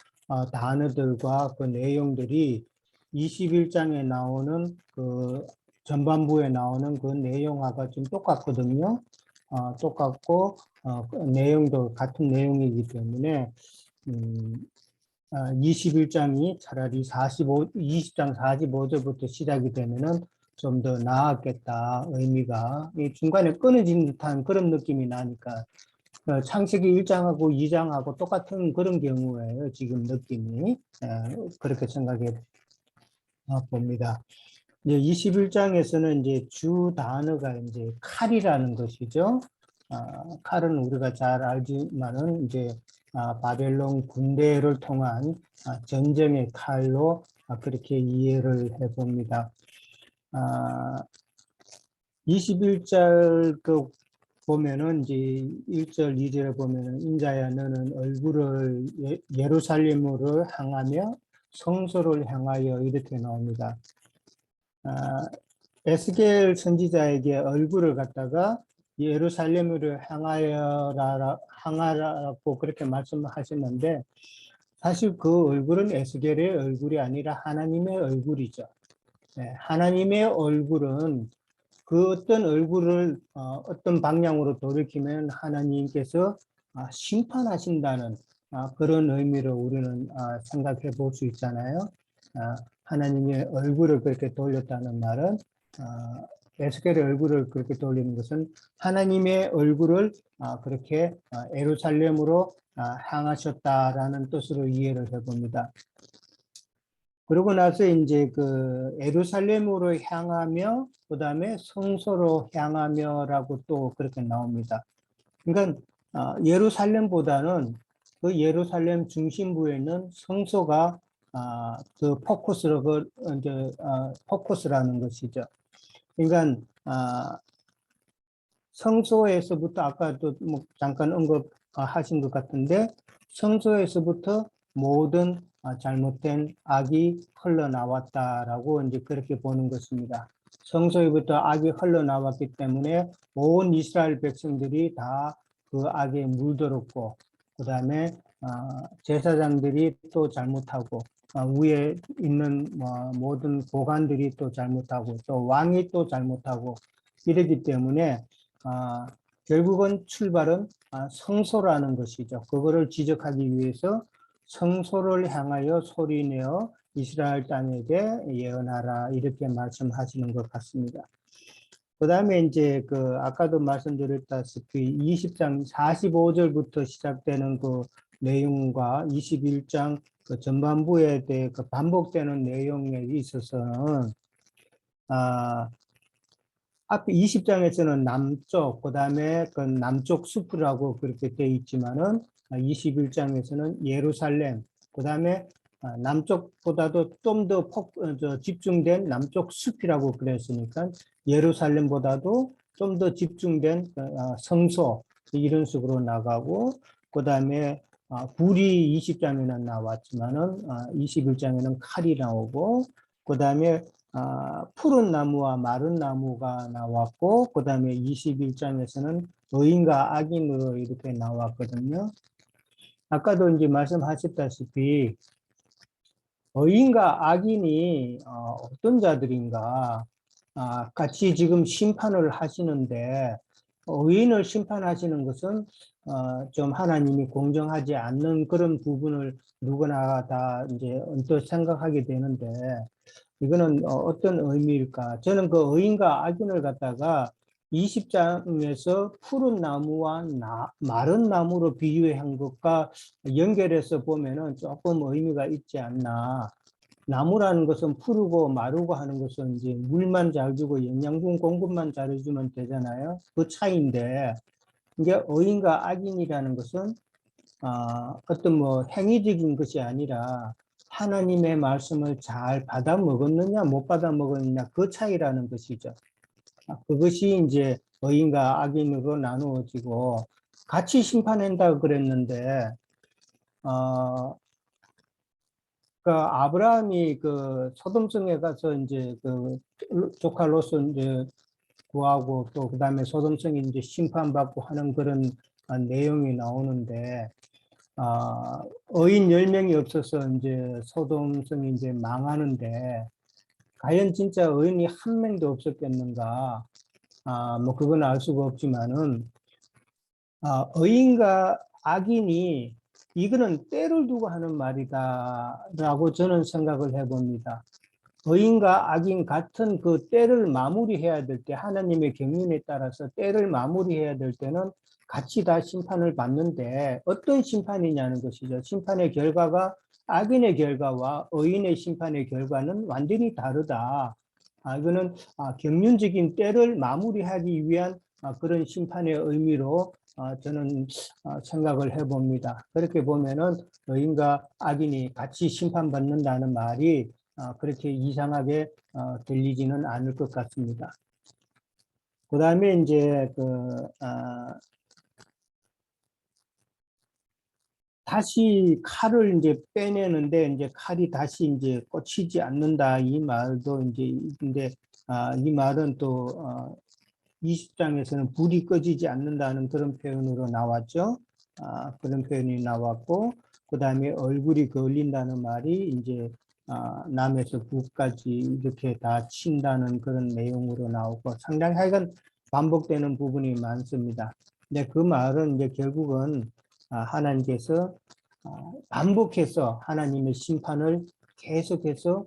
단어들과 그 내용들이 21장에 나오는 그 전반부에 나오는 그 내용하고 좀 똑같거든요. 똑같고 그 내용도 같은 내용이기 때문에 21장이 차라리 20장 45절부터 시작이 되면은 좀 더 나았겠다, 의미가. 중간에 끊어진 듯한 그런 느낌이 나니까 창세기 1장하고 2장하고 똑같은 그런 경우에요, 지금 느낌이. 그렇게 생각해 봅니다. 이제 21장에서는 이제 주 단어가 이제 칼이라는 것이죠. 칼은 우리가 잘 알지만은 이제 바벨론 군대를 통한 전쟁의 칼로 그렇게 이해를 해봅니다. 21절 그 보면은 이제 1절, 2절에 보면은 인자야 너는 얼굴을 예루살렘으로 향하며 성소를 향하여 이렇게 나옵니다. 에스겔 선지자에게 얼굴을 갖다가 예루살렘으로 향하라고 그렇게 말씀하셨는데 사실 그 얼굴은 에스겔의 얼굴이 아니라 하나님의 얼굴이죠. 하나님의 얼굴은 그 어떤 얼굴을 어떤 방향으로 돌이키면 하나님께서 심판하신다는 그런 의미로 우리는 생각해 볼 수 있잖아요. 하나님의 얼굴을 그렇게 돌렸다는 말은 에스겔의 얼굴을 그렇게 돌리는 것은 하나님의 얼굴을 그렇게 예루살렘으로 향하셨다라는 뜻으로 이해를 해봅니다. 그러고 나서 이제 그 예루살렘으로 향하며 그다음에 성소로 향하며라고 또 그렇게 나옵니다. 그러니까 예루살렘보다는 그 예루살렘 중심부에는 성소가 그 포커스라는 것이죠. 그러니까 성소에서부터 아까도 뭐 잠깐 언급하신 것 같은데 성소에서부터 모든 잘못된 악이 흘러나왔다라고 이제 그렇게 보는 것입니다. 성소에부터 악이 흘러나왔기 때문에 온 이스라엘 백성들이 다 그 악에 물들었고 그 다음에 제사장들이 또 잘못하고 위에 있는 모든 고관들이 또 잘못하고 또 왕이 또 잘못하고 이러기 때문에 결국은 출발은 성소라는 것이죠. 그거를 지적하기 위해서 성소를 향하여 소리내어 이스라엘 땅에게 예언하라 이렇게 말씀하시는 것 같습니다. 그 다음에 이제 그 아까도 말씀드렸다시피 20장 45절부터 시작되는 그 내용과 21장 그 전반부에 대해 그 반복되는 내용에 있어서는 앞에 20장에서는 남쪽, 그 다음에 그 남쪽 숲이라고 그렇게 되어 있지만은 21장에서는 예루살렘, 그 다음에 남쪽보다도 좀 더 집중된 남쪽 숲이라고 그랬으니까 예루살렘보다도 좀 더 집중된 성소 이런 식으로 나가고 그 다음에 불이 20장에는 나왔지만은 21장에는 칼이 나오고 그 다음에 푸른 나무와 마른 나무가 나왔고, 그 다음에 21장에서는 의인과 악인으로 이렇게 나왔거든요. 아까도 이제 말씀하셨다시피 의인과 악인이 어떤 자들인가, 같이 지금 심판을 하시는데, 의인을 심판하시는 것은 좀 하나님이 공정하지 않는 그런 부분을 누구나 다 이제 언뜻 생각하게 되는데, 이거는 어떤 의미일까? 저는 그 의인과 악인을 갖다가 20장에서 푸른 나무와 마른 나무로 비유한 것과 연결해서 보면은 조금 의미가 있지 않나. 나무라는 것은 푸르고 마르고 하는 것은 이제 물만 잘 주고 영양분 공급만 잘해주면 되잖아요. 그 차이인데, 이게 의인과 악인이라는 것은 어떤 뭐 행위적인 것이 아니라 하나님의 말씀을 잘 받아 먹었느냐 못 받아 먹었느냐 그 차이라는 것이죠. 그것이 이제 의인과 악인으로 나누어지고 같이 심판한다고 그랬는데 그 아브라함이 그 소돔성에 가서 이제 그 조카 롯을 이제 구하고 또 그다음에 소돔성이 이제 심판받고 하는 그런 내용이 나오는데 의인 10명이 없어서 이제 소돔성이 이제 망하는데 과연 진짜 의인이 한 명도 없었겠는가? 뭐 그건 알 수가 없지만은 의인과 악인이 이거는 때를 두고 하는 말이다라고 저는 생각을 해봅니다. 의인과 악인 같은 그 때를 마무리해야 될 때 하나님의 경륜에 따라서 때를 마무리해야 될 때는 같이 다 심판을 받는데 어떤 심판이냐는 것이죠. 심판의 결과가 악인의 결과와 의인의 심판의 결과는 완전히 다르다. 이거는 경륜적인 때를 마무리하기 위한 그런 심판의 의미로 저는 생각을 해봅니다. 그렇게 보면은 의인과 악인이 같이 심판받는다는 말이 그렇게 이상하게 들리지는 않을 것 같습니다. 그 다음에 이제 다시 칼을 이제 빼내는데 이제 칼이 다시 이제 꽂히지 않는다 이 말도 이제 있는데 이 말은 또 20장에서는 불이 꺼지지 않는다는 그런 표현으로 나왔죠. 그런 표현이 나왔고 그 다음에 얼굴이 걸린다는 말이 이제 남에서 북까지 이렇게 다 친다는 그런 내용으로 나오고 상당히 하여간 반복되는 부분이 많습니다. 근데 그 말은 이제 결국은 하나님께서 반복해서 하나님의 심판을 계속해서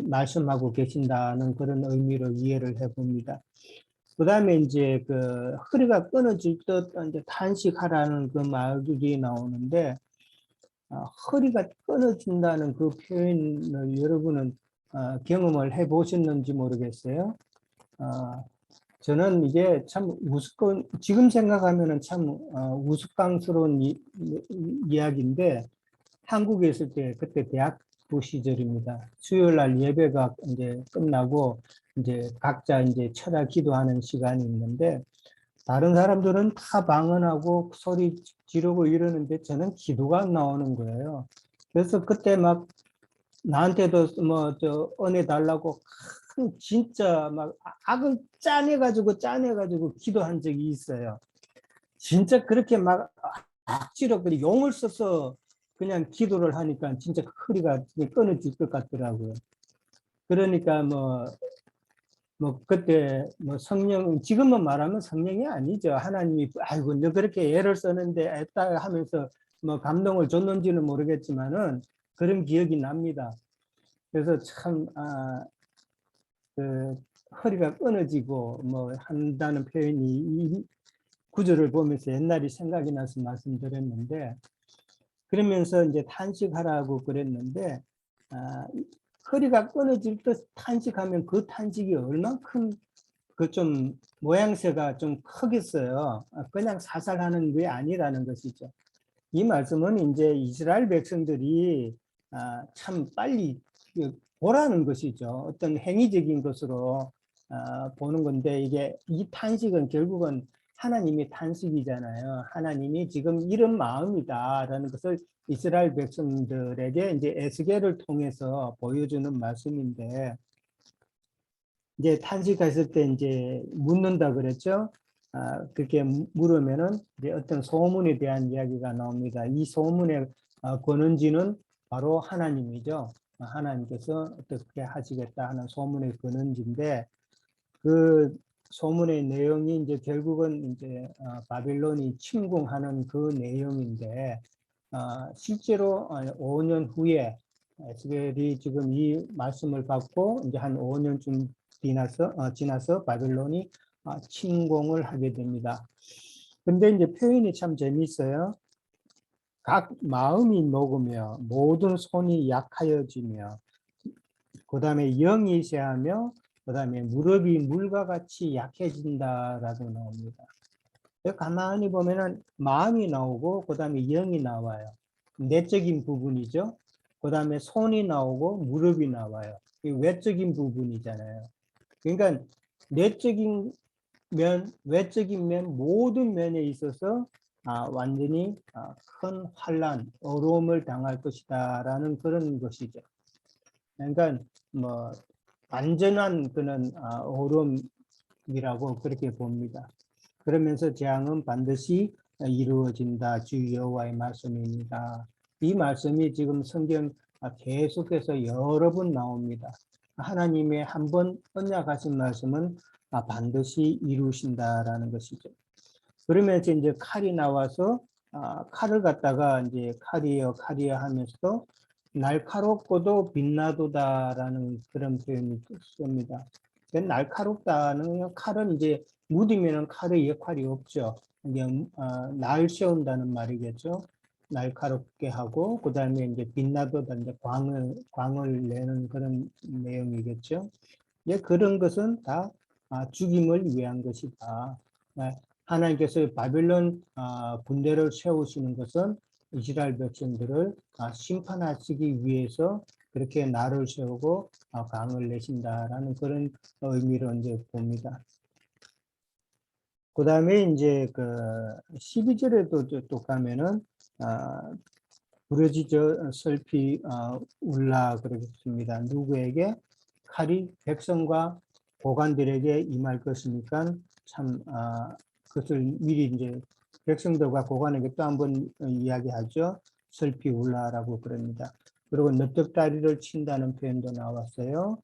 말씀하고 계신다는 그런 의미로 이해를 해봅니다. 그 다음에 이제 그 허리가 끊어질 듯 이제 탄식하라는 그 말이 나오는데 허리가 끊어진다는 그 표현을 여러분은 경험을 해 보셨는지 모르겠어요. 저는 이게 참 지금 생각하면은 참 우스꽝스러운 이야기인데 한국에 있을 때 그때 대학부 시절입니다. 수요일 날 예배가 이제 끝나고 이제 각자 이제 철야 기도하는 시간이 있는데 다른 사람들은 다 방언하고 소리 지르고 이러는데 저는 기도가 안 나오는 거예요. 그래서 그때 막 나한테도 뭐 저 은혜 달라고 진짜 막 악을 짜내가지고 기도한 적이 있어요. 진짜 그렇게 막 악지로 용을 써서 그냥 기도를 하니까 진짜 허리가 끊어질 것 같더라고요. 그러니까 뭐 그때 뭐 성령 지금은 말하면 성령이 아니죠. 하나님이 아이고 너 그렇게 애를 썼는데 애따 하면서 뭐 감동을 줬는지는 모르겠지만은 그런 기억이 납니다. 그래서 참 그 허리가 끊어지고 뭐 한다는 표현이 이 구절을 보면서 옛날이 생각이 나서 말씀드렸는데 그러면서 이제 탄식하라고 그랬는데 허리가 끊어질 듯 탄식하면 그 탄식이 얼만큼 그 좀 모양새가 좀 크겠어요. 그냥 사살하는 게 아니라는 것이죠. 이 말씀은 이제 이스라엘 백성들이 참 빨리 보라는 것이죠. 어떤 행위적인 것으로 보는 건데 이게 이 탄식은 결국은 하나님의 탄식이잖아요. 하나님이 지금 이런 마음이다라는 것을 이스라엘 백성들에게 이제 에스겔을 통해서 보여주는 말씀인데 이제 탄식했을 때 이제 묻는다 그랬죠. 그렇게 물으면은 이제 어떤 소문에 대한 이야기가 나옵니다. 이 소문의 근원지는 바로 하나님이죠. 하나님께서 어떻게 하시겠다 하는 소문의 근원지인데 그 소문의 내용이 이제 결국은 이제 바빌론이 침공하는 그 내용인데 실제로 5년 후에 에스겔이 지금 이 말씀을 받고 이제 한 5년쯤 지나서 바빌론이 침공을 하게 됩니다. 근데 이제 표현이 참 재미있어요. 각 마음이 녹으며 모든 손이 약하여지며 그 다음에 영이 세하며 그 다음에 무릎이 물과 같이 약해진다라고 나옵니다. 가만히 보면은 마음이 나오고 그 다음에 영이 나와요. 내적인 부분이죠. 그 다음에 손이 나오고 무릎이 나와요. 외적인 부분이잖아요. 그러니까 내적인 면, 외적인 면 모든 면에 있어서 완전히 큰 환란, 어려움을 당할 것이다라는 그런 것이죠. 그러니까 뭐 완전한 그런 어려움이라고 그렇게 봅니다. 그러면서 재앙은 반드시 이루어진다. 주 여호와의 말씀입니다. 이 말씀이 지금 성경 계속해서 여러 번 나옵니다. 하나님의 한 번 언약하신 말씀은 반드시 이루신다라는 것이죠. 그러면서 이제 칼이 나와서 칼을 갖다가 이제 칼이여 하면서도 날카롭고도 빛나도다라는 그런 표현이 씁니다. 날카롭다는 칼은 이제 무디면은 칼의 역할이 없죠. 이제 날 세운다는 말이겠죠. 날카롭게 하고 그 다음에 이제 빛나도다 이제 광을 내는 그런 내용이겠죠. 이제 그런 것은 다 죽임을 위한 것이다. 하나님께서 바벨론 군대를 세우시는 것은 이스라엘 백성들을 심판하시기 위해서 그렇게 날을 세우고 강을 내신다라는 그런 의미로 이제 봅니다. 그 다음에 이제 그 12절에도 또 가면은 부러지저 슬피 울라 그러겠습니다. 누구에게? 칼이 백성과 고관들에게 임할 것이니까 참 그것을 미리 이제 백성들과 고관에게 또 한번 이야기하죠. 슬피 울라라고 그럽니다. 그리고 넙적다리를 친다는 표현도 나왔어요.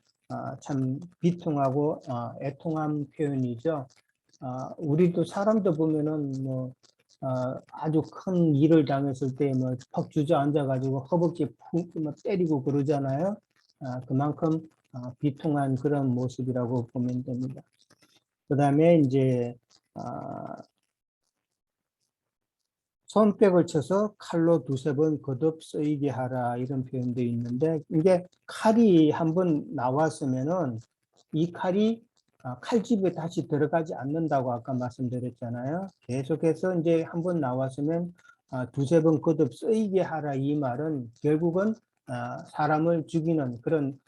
참 비통하고 애통한 표현이죠. 우리도 사람도 보면은 뭐 아주 큰 일을 당했을 때 뭐 퍽 주저앉아 가지고 허벅지에 푹 때리고 그러잖아요. 그만큼 비통한 그런 모습이라고 보면 됩니다. 그 다음에 이제 손뼉을 쳐서 칼로 두세 번 거듭 쓰이게 하라 이런 표현도 있는데 이게 칼이 한번 나왔으면은 이 칼이 칼집에 다시 들어가지 않는다고 아까 말씀드렸잖아요. 계속해서 이제 한번 나왔으면 두세 번 거듭 쓰이게 하라 이 말은 결국은 사람을 죽이는 그런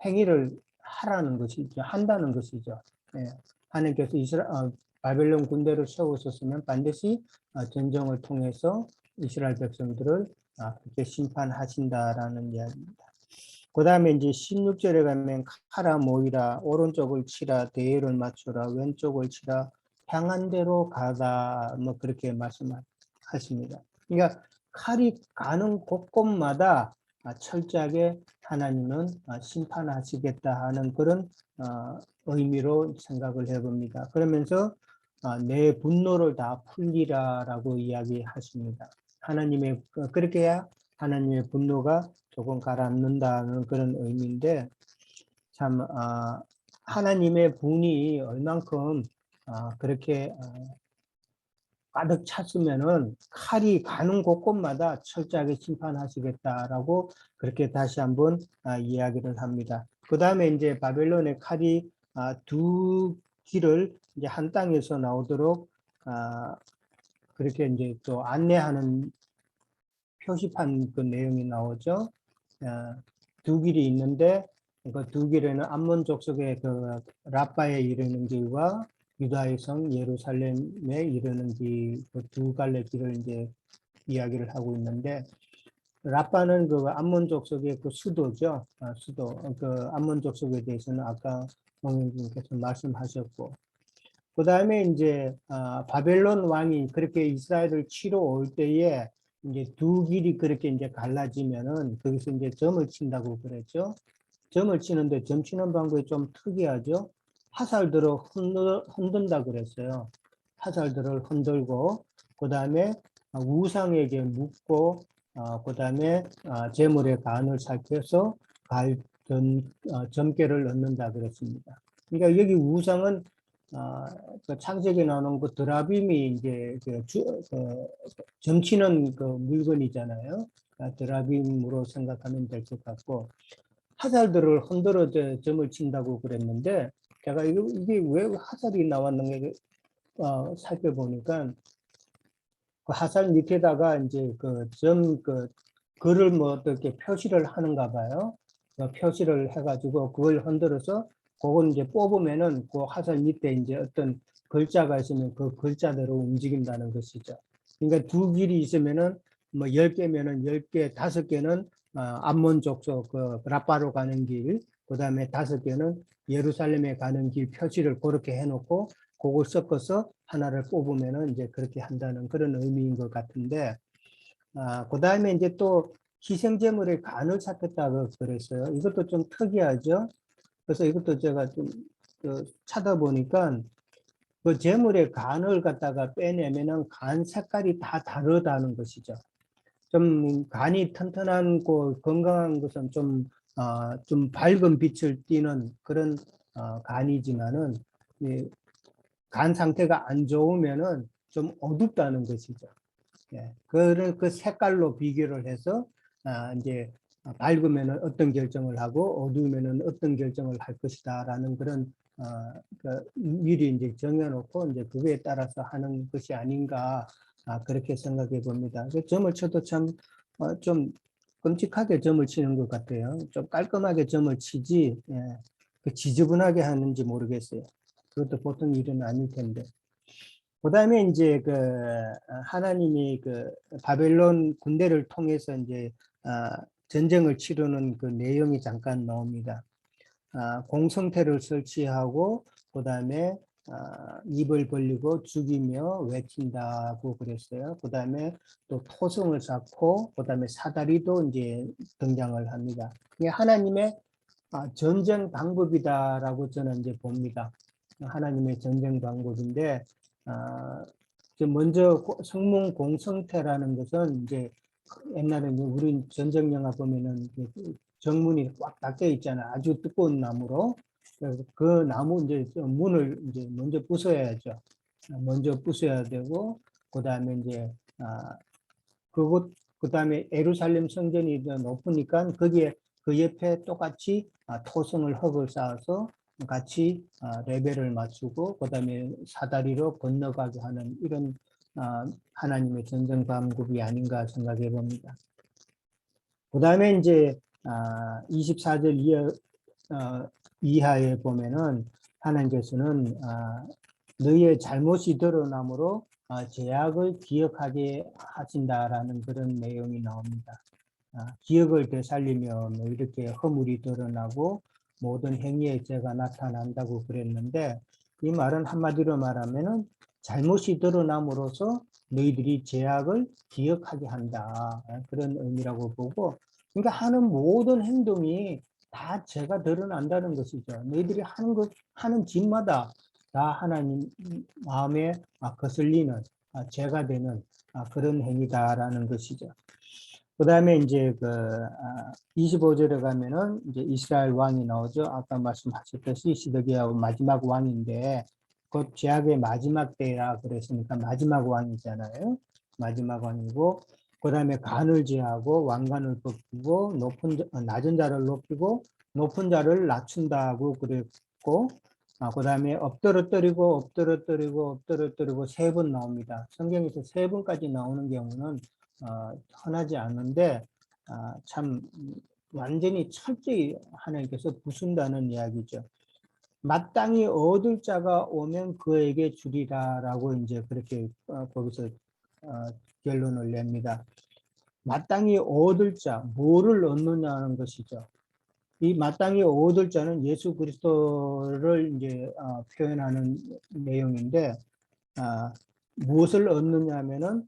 행위를 하라는 것이죠. 한다는 것이죠. 예. 하나님께서 바벨론 군대를 세우셨으면 반드시 전쟁을 통해서 이스라엘 백성들을 그렇게 심판하신다라는 이야기입니다. 그 다음에 이제 16절에 가면 칼아 모이라 오른쪽을 치라 대열을 맞추라 왼쪽을 치라 향한 대로 가다 뭐 그렇게 말씀하십니다. 그러니까 칼이 가는 곳곳마다 철저하게 하나님은 심판하시겠다 하는 그런 의미로 생각을 해봅니다. 그러면서 내 분노를 다 풀리라라고 이야기하십니다. 하나님의 그렇게 해야 하나님의 분노가 조금 가라앉는다는 그런 의미인데 참 하나님의 분이 얼만큼 그렇게 가득 찼으면은 칼이 가는 곳곳마다 철저하게 심판하시겠다라고 그렇게 다시 한번 이야기를 합니다. 그 다음에 이제 바벨론의 칼이 두 길을 이제 한 땅에서 나오도록 그렇게 이제 또 안내하는 표시판 그 내용이 나오죠. 두 길이 있는데 그 두 길에는 암몬 족속의 그 라빠에 이르는 길과 유다의 성 예루살렘에 이르는 길, 그 두 갈래 길을 이제 이야기를 하고 있는데 라빠는 그 암몬족 속의 그 수도죠. 수도. 그 암몬족 속에 대해서는 아까 목님께서 말씀하셨고, 그 다음에 이제 바벨론 왕이 그렇게 이스라엘을 치러 올 때에 이제 두 길이 그렇게 이제 갈라지면은 거기서 이제 점을 친다고 그랬죠. 점을 치는데 점 치는 방법이 좀 특이하죠. 화살들을 흔든다 그랬어요. 화살들을 흔들고 그 다음에 우상에게 묻고 그 다음에 재물의 간을 살펴서 점괘를 넣는다 그랬습니다. 그러니까 여기 우상은 그 창세기에 나오는 그 드라빔이 이제 점치는 그 물건이잖아요. 드라빔으로 생각하면 될 것 같고, 화살들을 흔들어 점을 친다고 그랬는데, 제가 이게 왜 화살이 나왔는가 살펴보니까 그 화살 밑에다가 이제 그 글을 뭐 어떻게 표시를 하는가 봐요. 표시를 해가지고 그걸 흔들어서 그걸 이제 뽑으면은 그 화살 밑에 이제 어떤 글자가 있으면 그 글자대로 움직인다는 것이죠. 그러니까 두 길이 있으면은 뭐 10개면은 10개, 5개는 암몬 족속 그 라빠로 가는 길, 그 다음에 5개는 예루살렘에 가는 길 표시를 그렇게 해놓고 그걸 섞어서 하나를 뽑으면은 이제 그렇게 한다는 그런 의미인 것 같은데, 그 다음에 이제 또 희생제물의 간을 찾겠다고 그랬어요. 이것도 좀 특이하죠. 그래서 이것도 제가 좀 찾아보니까 그 제물의 간을 갖다가 빼내면은 간 색깔이 다 다르다는 것이죠. 좀 간이 튼튼한 건강한 것은 좀 밝은 빛을 띠는 그런 간이지만은 간 상태가 안 좋으면은 좀 어둡다는 것이죠. 예, 그 색깔로 비교를 해서 이제 밝으면은 어떤 결정을 하고 어두우면은 어떤 결정을 할 것이다라는 그런 미리 이제 정해놓고 이제 그거에 따라서 하는 것이 아닌가 그렇게 생각해 봅니다. 점을 쳐도 참 좀 끔찍하게 점을 치는 것 같아요. 좀 깔끔하게 점을 치지 그 지저분하게 하는지 모르겠어요. 그것도 보통 일은 아닐 텐데. 그 다음에 이제 하나님이 바벨론 군대를 통해서 이제 전쟁을 치르는 그 내용이 잠깐 나옵니다. 공성태를 설치하고 그 다음에 입을 벌리고 죽이며 외친다고 그랬어요. 그 다음에 또 토성을 쌓고 그 다음에 사다리도 이제 등장을 합니다. 이게 하나님의 전쟁 방법이다라고 저는 이제 봅니다. 하나님의 전쟁 방법인데, 먼저 성문 공성태라는 것은 이제 옛날에 우리 전쟁 영화 보면은 정문이 꽉 닫혀 있잖아요. 아주 두꺼운 나무로. 그래서 그 나무 이제 문을 이제 먼저 부숴야죠. 먼저 부숴야 되고, 그 다음에 이제 그 다음에 예루살렘 성전이 더 높으니까 거기에 그 옆에 똑같이 토성을 흙을 쌓아서 같이 레벨을 맞추고 그 다음에 사다리로 건너가게 하는 이런 하나님의 전쟁 방법이 아닌가 생각해 봅니다. 그 다음에 이제 24절 이하에 보면은 하나님께서는 너희의 잘못이 드러나므로 죄악을 기억하게 하신다라는 그런 내용이 나옵니다. 기억을 되살리면 이렇게 허물이 드러나고 모든 행위의 죄가 나타난다고 그랬는데, 이 말은 한마디로 말하면은 잘못이 드러남으로써 너희들이 죄악을 기억하게 한다, 그런 의미라고 보고, 그러니까 하는 모든 행동이 다 죄가 드러난다는 것이죠. 너희들이 하는 짓마다 다 하나님 마음에 거슬리는 죄가 되는 그런 행위다라는 것이죠. 그 다음에 이제 25절에 가면은 이제 이스라엘 왕이 나오죠. 아까 말씀하셨듯이 시드기야 마지막 왕인데 곧 제약의 마지막 때라 그랬으니까 마지막 왕이잖아요. 마지막 왕이고, 그 다음에 간을 제하고 왕관을 벗기고 낮은 자를 높이고 높은 자를 낮춘다고 그랬고, 그 다음에 엎드러뜨리고 3번 나옵니다. 성경에서 3번까지 나오는 경우는 흔하지 않은데 참 완전히 철저히 하나님께서 부순다는 이야기죠. 마땅히 얻을 자가 오면 그에게 주리라라고 이제 그렇게 거기서 결론을 냅니다. 마땅히 얻을 자, 뭐를 얻느냐는 것이죠. 이 마땅히 얻을 자는 예수 그리스도를 이제 표현하는 내용인데, 무엇을 얻느냐 하면은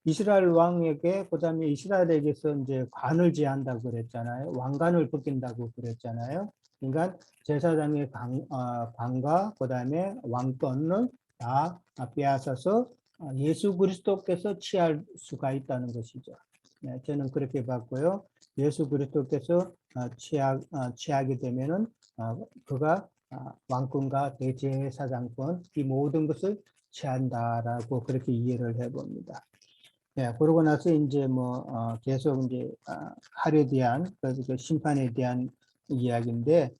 이스라엘 왕에게, 그다음에 이스라엘에게서 이제 관을 제한다고 그랬잖아요. 왕관을 벗긴다고 그랬잖아요. 그러니까 제사장의 관과 그다음에 왕권을 다 빼앗아서 예수 그리스도께서 취할 수가 있다는 것이죠. 네, 저는 그렇게 봤고요. 예수 그리스도께서 취하게 되면은 그가 왕권과 대제사장권 이 모든 것을 취한다라고 그렇게 이해를 해봅니다. 네, 그러고 나서 이제 계속 이제 칼에 대한 그 심판에 대한 이야기인데,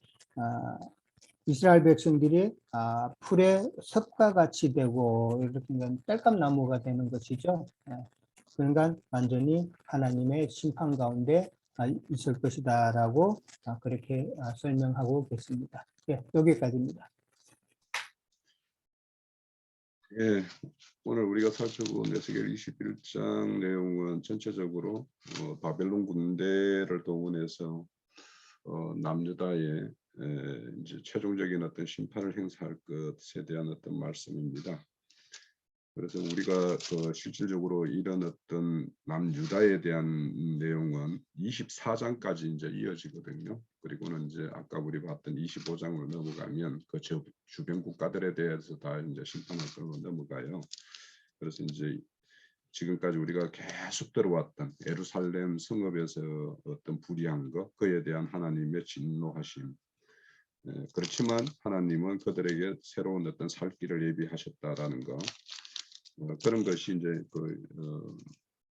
이스라엘 백성들이 풀에 섭과 같이 되고 이렇게 땔감나무가 되는 것이죠. 그러니까 완전히 하나님의 심판 가운데 있을 것이다라고 그렇게 설명하고 계십니다. 네, 여기까지입니다. 예, 오늘 우리가 살펴본 에스겔 21장 내용은 전체적으로 바벨론 군대를 동원해서 남유다에 이제 최종적인 어떤 심판을 행사할 것에 대한 어떤 말씀입니다. 그래서 우리가 실질적으로 이런 어떤 남유다에 대한 내용은 24장까지 이제 이어지거든요. 그리고는 이제 아까 우리 봤던 25장으로 넘어가면 그 주변 국가들에 대해서 다 이제 심판할 걸로 넘어가요. 그래서 이제 지금까지 우리가 계속 들어왔던 예루살렘 성읍에서 어떤 불의한 것, 그에 대한 하나님의 진노하심. 그렇지만 하나님은 그들에게 새로운 어떤 살 길을 예비하셨다라는 것. 그런 것이 이제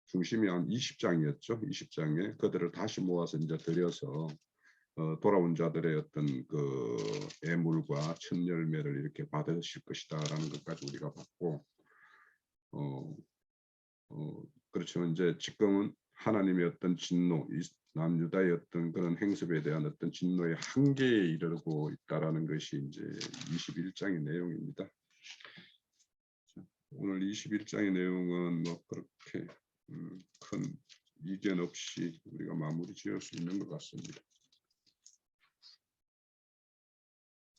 중심이 한 20장이었죠. 20장에 그들을 다시 모아서 이제 들여서 돌아온 자들의 어떤 그 애물과 첫 열매를 이렇게 받으실 것이다라는 것까지 우리가 봤고, 그렇지만 이제 지금은 하나님의 어떤 진노, 남유다의 어떤 그런 행습에 대한 어떤 진노의 한계에 이르고 있다라는 것이 이제 21장의 내용입니다. 오늘 21장의 내용은 그렇게 큰 이견 없이 우리가 마무리 지을 수 있는 것 같습니다.